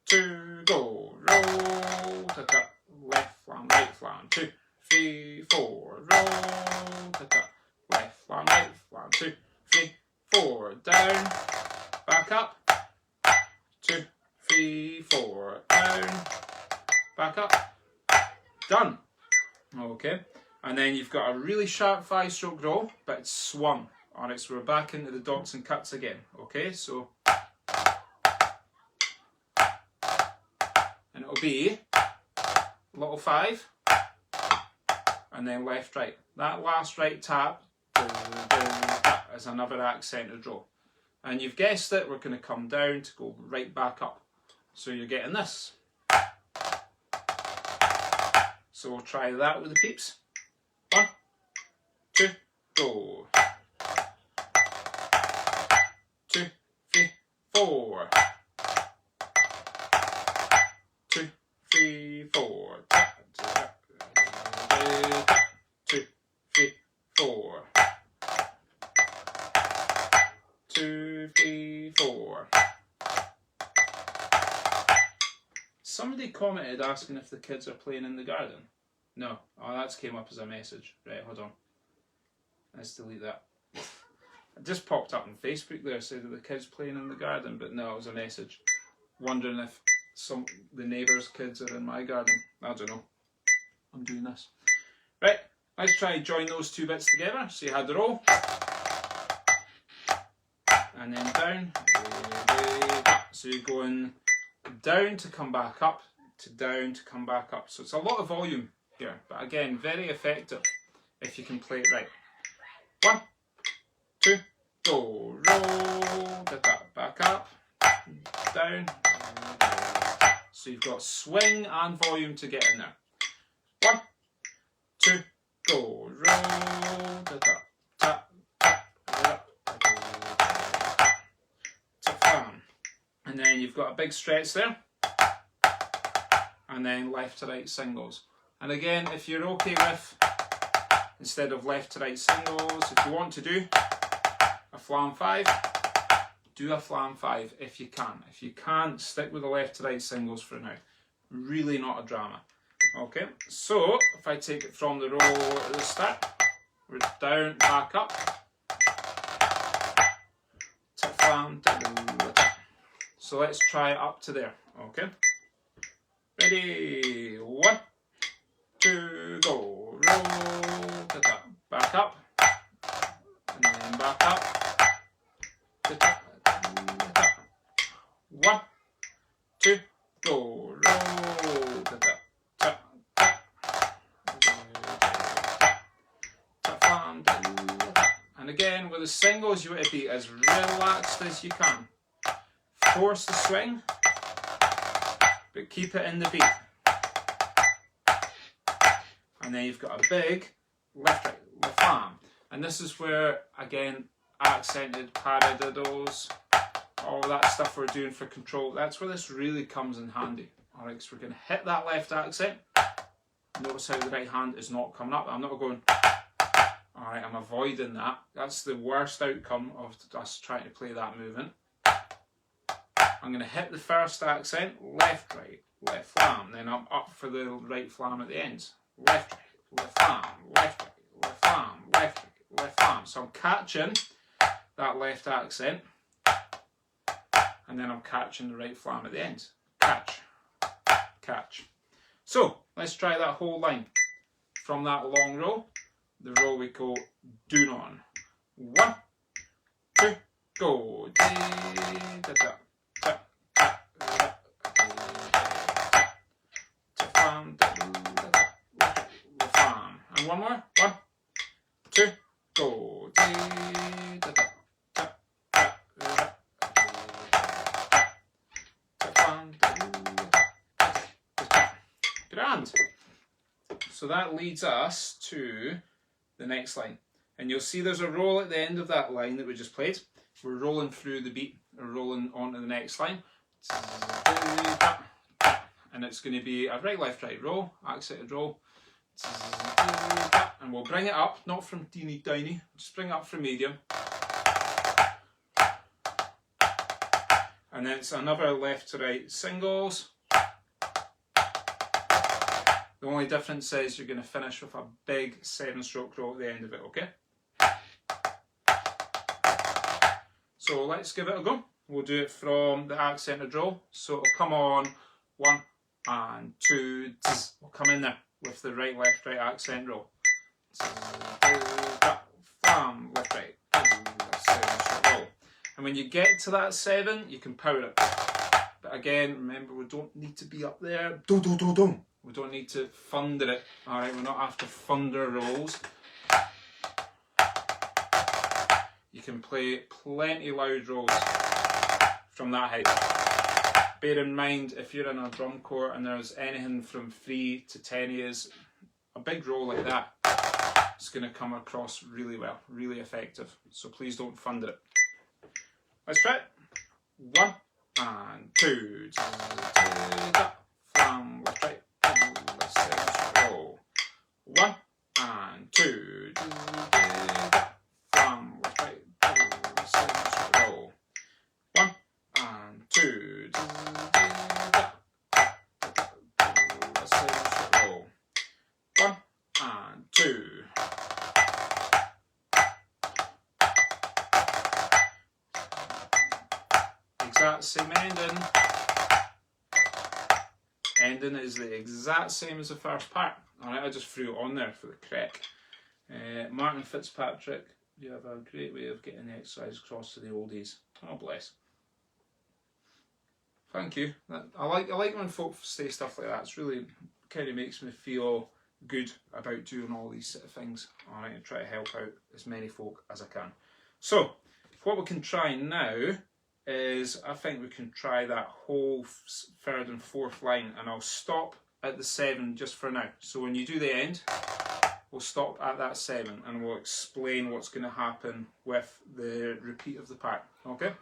A: 2, go, roll, da-da, left flam, right flam, 2, 3, 4, roll, da-da, left flam, right flam, 2, 3, 4, down, back up, 2, 3, 4, down, back up, done. Okay, and then you've got a really sharp 5-stroke roll, but it's swung. Alright, so we're back into the dots and cuts again. Okay, so, and it'll be little 5, and then left, right. That last right tap is another accented roll. And you've guessed it, we're going to come down to go right back up. So you're getting this. So we'll try that with the peeps. 1, 2, go. 2, 3, 4. 2, 3, 4. 2, 3, 4. 2, 3, 4. Somebody commented asking if the kids are playing in the garden. No. Oh, that's came up as a message. Right, hold on. Let's delete that. It just popped up on Facebook there, said that the kids playing in the garden, but no, it was a message. Wondering if the neighbours' kids are in my garden. I don't know. I'm doing this. Right, let's try and join those 2 bits together. So you had the roll. And then down. So you're going down to come back up, to down to come back up. So it's a lot of volume here, but again, very effective if you can play it right. 1, 2, go, roll, back up, down. So you've got swing and volume to get in there. 1, 2, go, roll, tap, and then you've got a big stretch there, and then left to right singles. And again, if you're okay with, instead of left to right singles, if you want to do a flam 5, do a flam 5 if you can. If you can't, stick with the left to right singles for now. Really not a drama. Okay, so if I take it from the roll at the start, we're down, back up. Tap, flam, tap, tap. So let's try it up to there, okay? Ready, 1, 2, go, roll, tap, tap, back up, and then back up, tap, tap, tap. 1, 2, go, roll, tap, tap, tap, tap, tap, flam, tap, tap. And again, with the singles, you want to be as relaxed as you can. Force the swing, but keep it in the beat. And then you've got a big left, right, left arm. And this is where, again, accented paradiddles, all that stuff we're doing for control, that's where this really comes in handy. Alright, so we're going to hit that left accent. Notice how the right hand is not coming up. I'm not going, alright, I'm avoiding that. That's the worst outcome of us trying to play that movement. I'm going to hit the first accent, left, right, left flam, then I'm up for the right flam at the ends. Left, right, left flam, left, right, left flam, left, right, left flam. So I'm catching that left accent, and then I'm catching the right flam at the ends. Catch, catch. So let's try that whole line. From that long roll, the roll we go doon on. 1, 2, go. And one more. 1, 2, go. Grand. So that leads us to the next line. And you'll see there's a roll at the end of that line that we just played. We're rolling through the beat, we're rolling on to the next line. And it's going to be a right, left, right roll, accented roll. And we'll bring it up, not from teeny tiny, just bring it up from medium. And then it's another left to right singles. The only difference is you're going to finish with a big 7-stroke roll at the end of it, okay? So let's give it a go. We'll do it from the accented roll. So it'll come on 1 and 2, we'll come in there with the right, left, right accent roll. Flam, left, right, 7-stroke roll. And when you get to that 7, you can power it. But again, remember, we don't need to be up there. Do, do, do, do. We don't need to thunder it. Alright, we're not after thunder rolls. You can play plenty loud rolls from that height. Bear in mind, if you're in a drum corps and there's anything from 3 to 10 years, a big roll like that is going to come across really well, really effective. So please don't thunder it. Let's try it. 1 and 2. Flam, left, right, left, 7-stroke roll. 1 and 2. Flam, left, right, left, 7-stroke roll. 1 and 2. Left, 7-stroke roll. 1 and 2. Exact same ending. Ending is the exact same as the first part. Alright, I just threw it on there for the crack. Martin Fitzpatrick, you have a great way of getting the exercise across to the oldies. Oh bless. Thank you. I like when folk say stuff like that. It's really kind of makes me feel good about doing all these sort of things. Alright, and try to help out as many folk as I can. So, what we can try now is, I think we can try that whole 3rd and 4th line, and I'll stop at the 7 just for now. So when you do the end, we'll stop at that 7 and we'll explain what's going to happen with the repeat of the part, okay?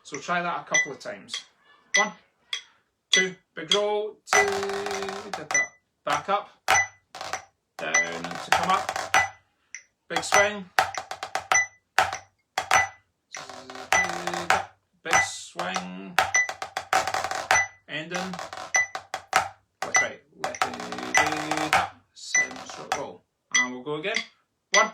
A: So try that a couple of times. 1, 2, big roll, 2, back up, down and to come up, big swing, big swing, ending, left, right, left, 7-stroke roll. And we'll go again. 1,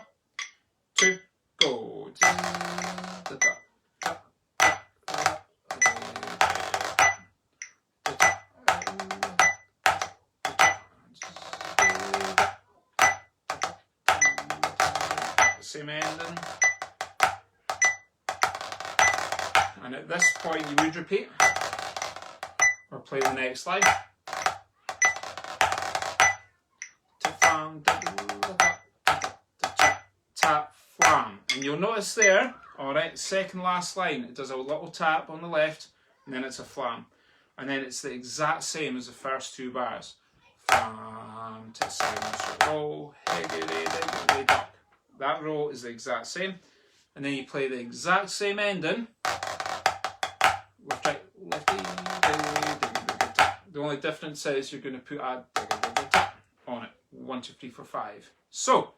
A: Same ending. And at this point you would repeat or play the next line. Tap, flam. And you'll notice there, alright, second last line, it does a little tap on the left and then it's a flam. And then it's the exact same as the first two bars. Flam, to silence, roll, higgity, diggity, duck. That roll is the exact same. And then you play the exact same ending. Left, right, lefty, the only difference is you're going to put a on it. 1, 2, 3, 4, 5. So,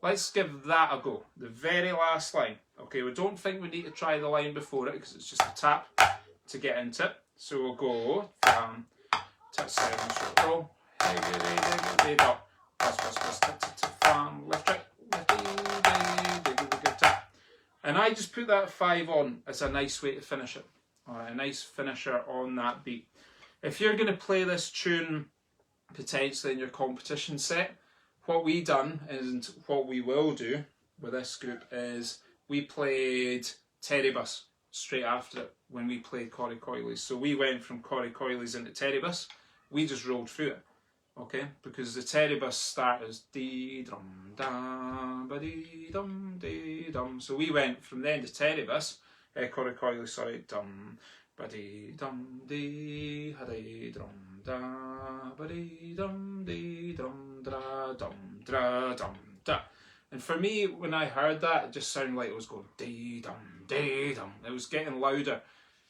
A: let's give that a go. The very last line. Okay, we don't think we need to try the line before it because it's just a tap to get into it. So we'll go flam, tap, silence, roll, higgity, diggity, duck. Flam, left, right, lefty, diggity, tap. And I just put that 5 on as a nice way to finish it. Alright, a nice finisher on that beat. If you're going to play this tune potentially in your competition set, what we done and what we will do with this group is we played Terrybus straight after it when we played Corrie Coilies. So we went from Corrie Coilies into Terrybus. We just rolled through it, okay? Because the Terrybus start as dee dum da ba dee dum dee dum. So we went from the end of Terrybus, Corrie Coilies, sorry, dum ba dee dum dee ha dee dum da ba dee dum dee dum dra dum da. And for me, when I heard that, it just sounded like it was going dee dum dee dum. It was getting louder,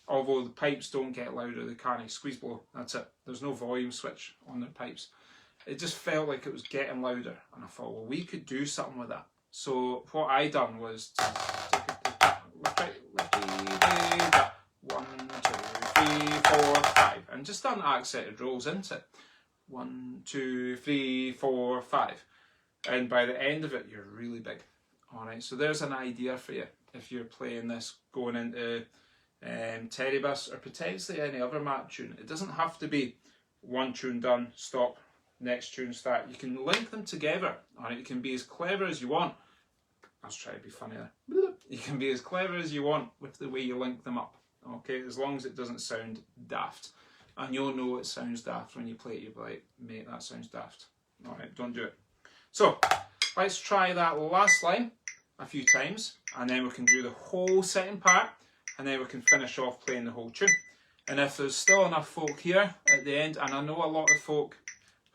A: although the pipes don't get louder. They can't squeeze blow. That's it. There's no volume switch on their pipes. It just felt like it was getting louder, and I thought, well, we could do something with that. So what I done was left, 1, 2, 3, 4, 5, and just done accented rolls into it. 1, 2, 3, 4, 5. And by the end of it, you're really big. Alright, so there's an idea for you if you're playing this going into Terrybus or potentially any other map tune. It doesn't have to be one tune done, stop, next tune start. You can link them together. Alright, you can be as clever as you want. Let's try to be funny there. You can be as clever as you want with the way you link them up. Okay, as long as it doesn't sound daft. And you'll know it sounds daft when you play it. You'll be like, mate, that sounds daft. Alright, don't do it. So, let's try that last line a few times, and then we can do the whole second part, and then we can finish off playing the whole tune. And if there's still enough folk here at the end, and I know a lot of folk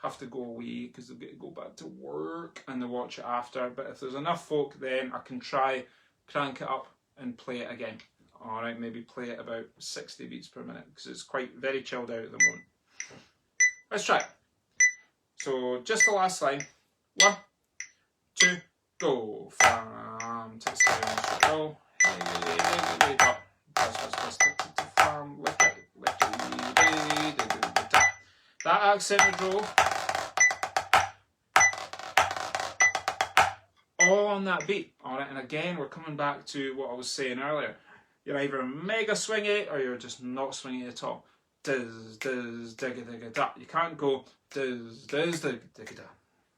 A: have to go away because they've got to go back to work and they watch it after, but if there's enough folk, then I can try crank it up and play it again. Alright, maybe play it about 60 beats per minute, because it's quite very chilled out at the moment. Let's try it. So, just the last line. 1, 2, go. Flam, tap, silence, roll. Flam, left, right, left, that accented roll, all on that beat. Alright, and again, we're coming back to what I was saying earlier. You're either mega swingy or you're just not swingy at all. Diz, diz, digga, digga, da. You can't go diz, diz, digga, digga, da.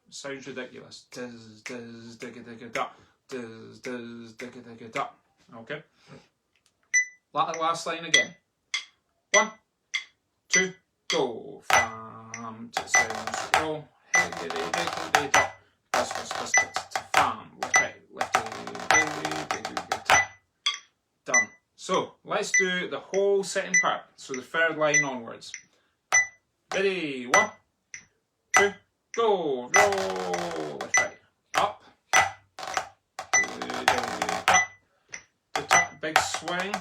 A: Sounds ridiculous. Diz, diz, digga, digga, da. Diz, diz, digga, digga, da. Okay? Last line again. 1, 2, go. Flam, tap, silence, roll. Higgity, diggity, da. Bus, flam, left, right, lefty, diggity, diggity, da. Done. So, let's do the whole second part. So the third line onwards. Ready? 1, 2, go. Roll. Left, right, up. The top, big swing.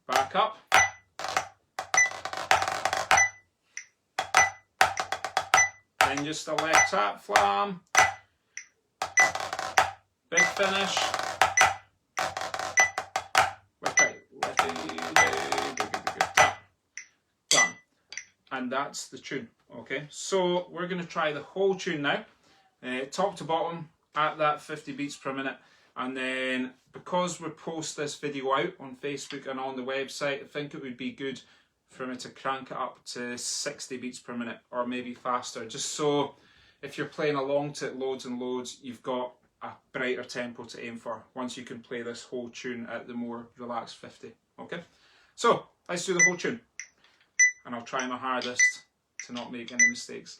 A: Back up. Then just a left tap, flam. Big finish. Left, right, and that's the tune. Okay, so we're going to try the whole tune now, top to bottom at that 50 beats per minute, and then because we post this video out on Facebook and on the website, I think it would be good for me to crank it up to 60 beats per minute or maybe faster, just so if you're playing along to it loads and loads, you've got a brighter tempo to aim for once you can play this whole tune at the more relaxed 50. Okay, so let's do the whole tune, and I'll try my hardest to not make any mistakes.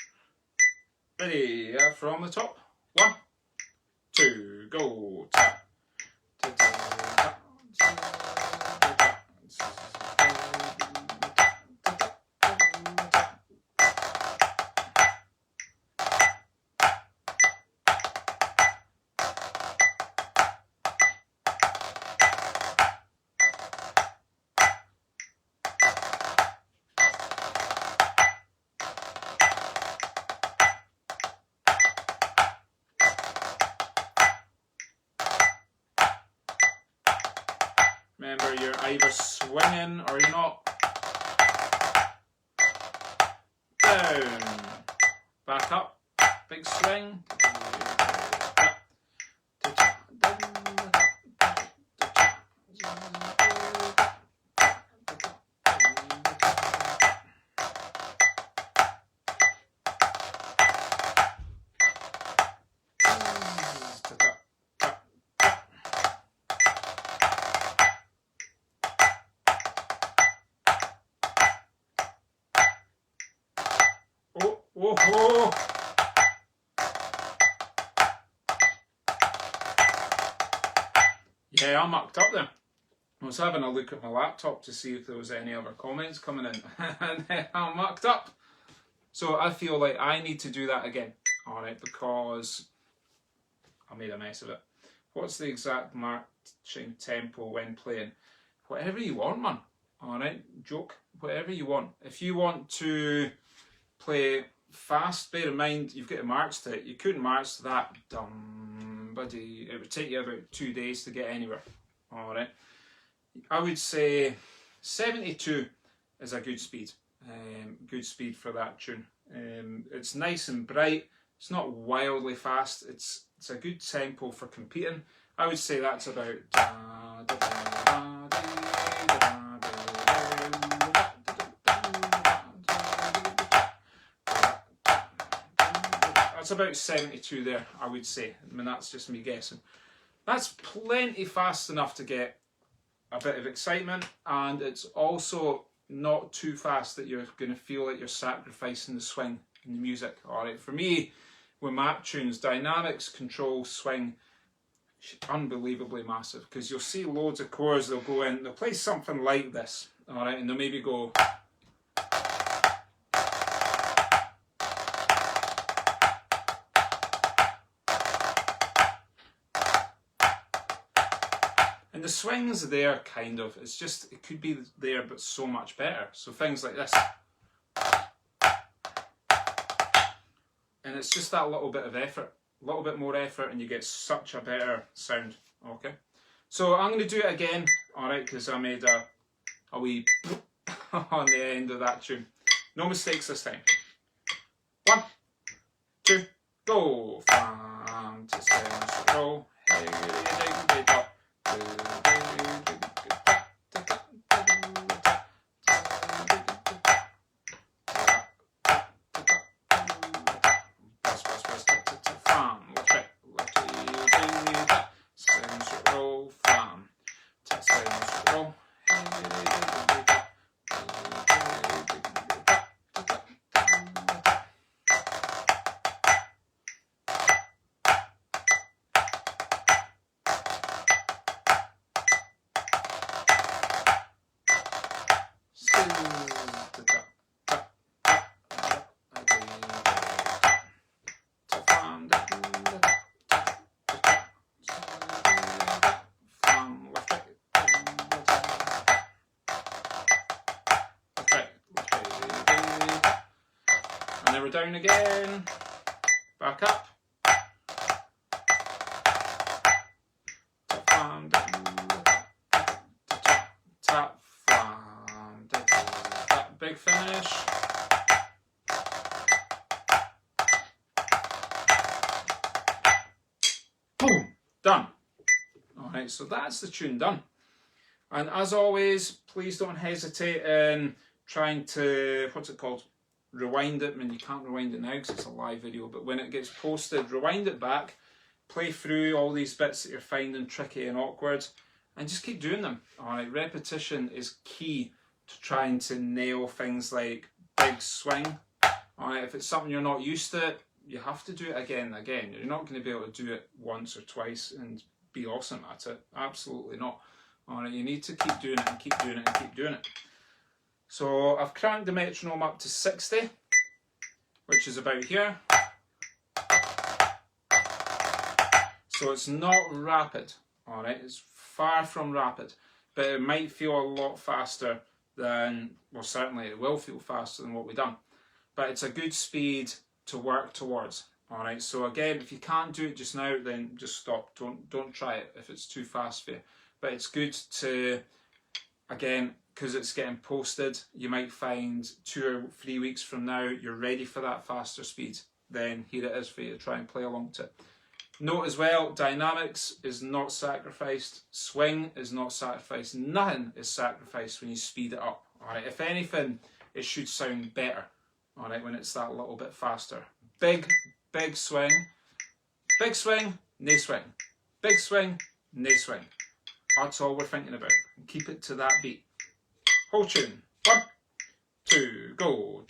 A: Ready? From the top. 1, 2, go. Tap. Remember, you're either swinging or you're not. Down. Back up. Big swing. Oh, oh. Yeah, I mucked up there. I was having a look at my laptop to see if there was any other comments coming in, and I mucked up. So I feel like I need to do that again, alright, because I made a mess of it. What's the exact marching tempo when playing? Whatever you want, man. Alright, joke, whatever you want. If you want to play fast, bear in mind you've got to march to it. You couldn't march to that, buddy. It would take you about 2 days to get anywhere. Alright, I would say 72 is a good speed. Good speed for that tune. It's nice and bright. It's not wildly fast. It's a good tempo for competing. I would say that's about that's about 72 there, I would say. I mean, that's just me guessing. That's plenty fast enough to get a bit of excitement, and it's also not too fast that you're going to feel like you're sacrificing the swing in the music. Alright, for me, with map tunes, dynamics, control, swing, unbelievably massive, because you'll see loads of chords, they'll go in, they'll play something like this, alright, and they'll maybe go... And the swings are there, kind of. It's just, it could be there, but so much better. So things like this. And it's just that little bit of effort. A little bit more effort and you get such a better sound. Okay. So I'm going to do it again. Alright, because I made a wee on the end of that tune. No mistakes this time. 1, 2, go. Fantastic. Roll. Hey, up. And then we're down again, back up. Tap, flam, tap, big finish. done. Alright, so that's the tune done. And as always, please don't hesitate in trying to, what's it called? Rewind it. I mean, you can't rewind it now because it's a live video, but when it gets posted, rewind it back, play through all these bits that you're finding tricky and awkward, and just keep doing them. Alright, repetition is key to trying to nail things like big swing. Alright, if it's something you're not used to, you have to do it again and again. You're not going to be able to do it once or twice and be awesome at it. Absolutely not. Alright, you need to keep doing it and keep doing it and keep doing it. So I've cranked the metronome up to 60, which is about here. So it's not rapid, alright, it's far from rapid, but it might feel a lot faster than, well, certainly it will feel faster than what we've done, but it's a good speed to work towards. Alright, so again, if you can't do it just now, then just stop. Don't try it if it's too fast for you. But it's good to, again, because it's getting posted, you might find 2 or 3 weeks from now you're ready for that faster speed. Then here it is for you to try and play along to. Note as well, dynamics is not sacrificed, swing is not sacrificed, nothing is sacrificed when you speed it up. Alright, if anything, it should sound better, alright, when it's that little bit faster. Big swing, nae swing, big swing, nae swing. That's all we're thinking about. Keep it to that beat. Whole tune. 1, 2, go.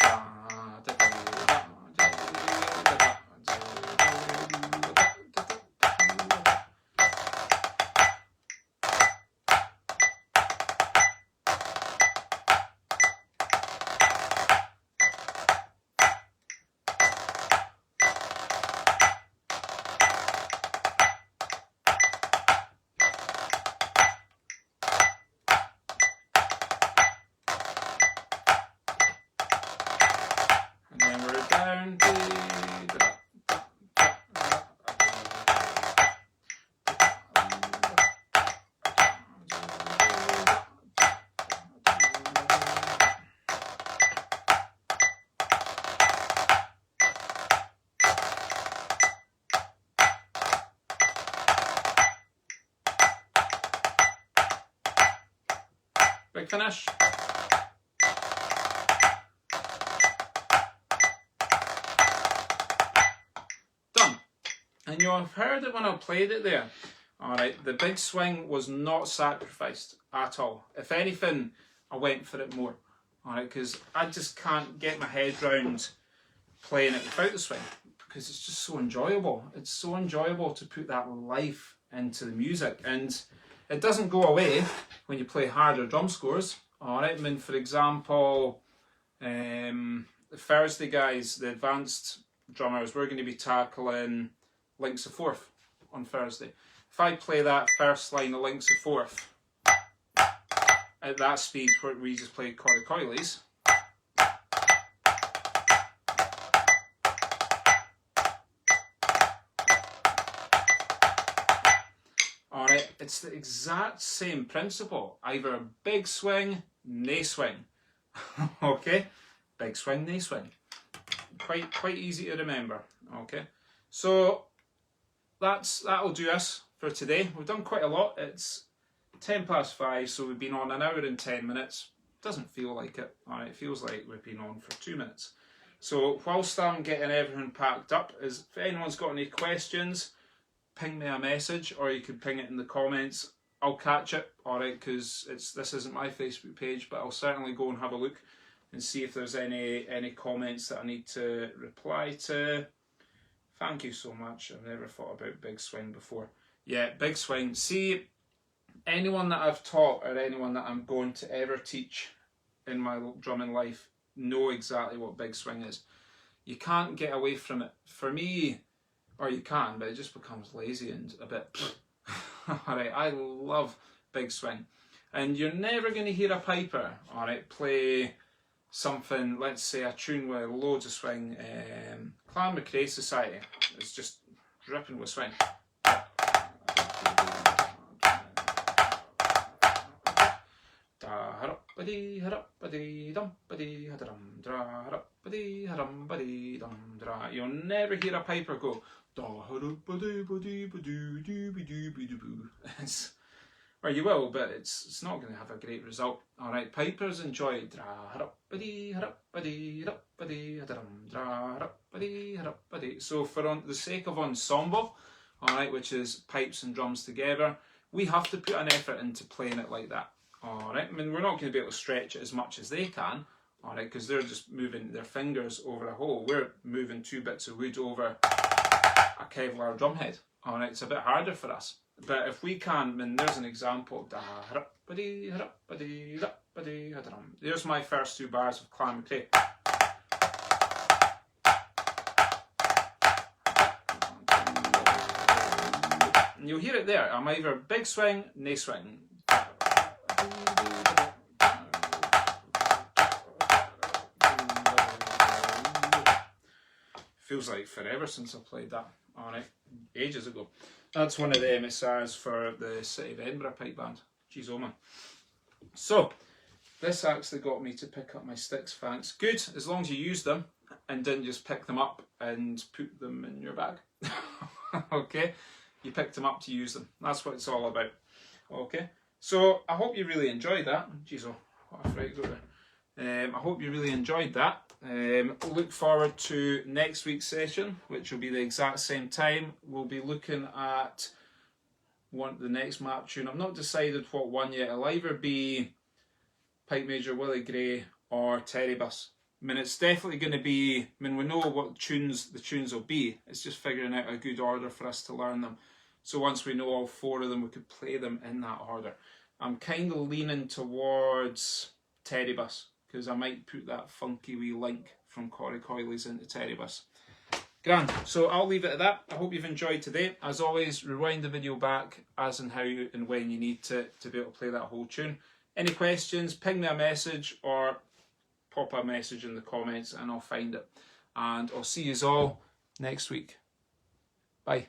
A: Big finish. Done. And you'll have heard it when I played it there. Alright, the big swing was not sacrificed at all. If anything, I went for it more. Alright, because I just can't get my head round playing it without the swing, because it's just so enjoyable. It's so enjoyable to put that life into the music, and it doesn't go away when you play harder drum scores. Alright, I mean, for example, the Thursday guys, the advanced drummers, we're going to be tackling Links of Fourth on Thursday. If I play that first line of Links of Fourth at that speed where we just play Corricoilies, alright, it's the exact same principle. Either big swing, nae swing. Okay? Big swing, nae swing. Quite easy to remember. Okay? So that'll do us for today. We've done quite a lot. It's 5:10, so we've been on 1 hour and 10 minutes. Doesn't feel like it. Alright, it feels like we've been on for 2 minutes. So whilst I'm getting everything packed up, if anyone's got any questions, ping me a message, or you can ping it in the comments. I'll catch it, alright, because this isn't my Facebook page, but I'll certainly go and have a look and see if there's any comments that I need to reply to. Thank you so much. I've never thought about big swing before. Yeah, big swing. See, anyone that I've taught or anyone that I'm going to ever teach in my drumming life know exactly what big swing is. You can't get away from it. For me, or you can, but it just becomes lazy and a bit... Alright, I love big swing. And you're never going to hear a piper, alright, play something, let's say a tune with loads of swing. Clan McRae Society, it's just dripping with swing. ba-dee ha-dup ba-dee dum ba-dee ha-da-dum dra ha-dup ba-dee ha-dum ba-dee dum dra. You'll never hear a piper go da ha-dup ba-dee ba-dee ba-doo doo be doo be doo boo. Or you will, but it's not going to have a great result. Alright, pipers enjoy dra ha-dup ba-dee ha-dup ba-dee ha-dup ba-dee ha-da-dum dra ha-dup ba-dee ha-dup ba-dee. So for the sake of ensemble, alright, which is pipes and drums together, we have to put an effort into playing it like that. Alright, I mean, we're not going to be able to stretch it as much as they can, alright, because they're just moving their fingers over a hole. We're moving 2 bits of wood over a Kevlar drumhead. Alright, it's a bit harder for us. But if we can, I mean, there's an example. There's my first 2 bars of Clan McRae. And you'll hear it there. I'm either big swing, nae swing. Feels like forever since I played that. Alright, ages ago. That's one of the MSRs for the City of Edinburgh Pipe Band. Jeez, oh man. So, this actually got me to pick up my sticks, thanks. Good, as long as you used them and didn't just pick them up and put them in your bag. Okay, you picked them up to use them. That's what it's all about. Okay, so I hope you really enjoyed that. Jeez, oh, what a fright go there. I hope you really enjoyed that. Look forward to next week's session, which will be the exact same time. We'll be looking at the next map tune. I've not decided what one yet. It'll either be Pipe Major Willie Gray or Terrybus. I mean, it's definitely going to be, I mean, we know what the tunes will be. It's just figuring out a good order for us to learn them. So once we know all 4 of them, we could play them in that order. I'm kind of leaning towards Terrybus, because I might put that funky wee link from Corey Coyley's into Terrybus. Grand. So I'll leave it at that. I hope you've enjoyed today. As always, rewind the video back as and how and when you need to be able to play that whole tune. Any questions, ping me a message or pop a message in the comments and I'll find it. And I'll see you all next week. Bye.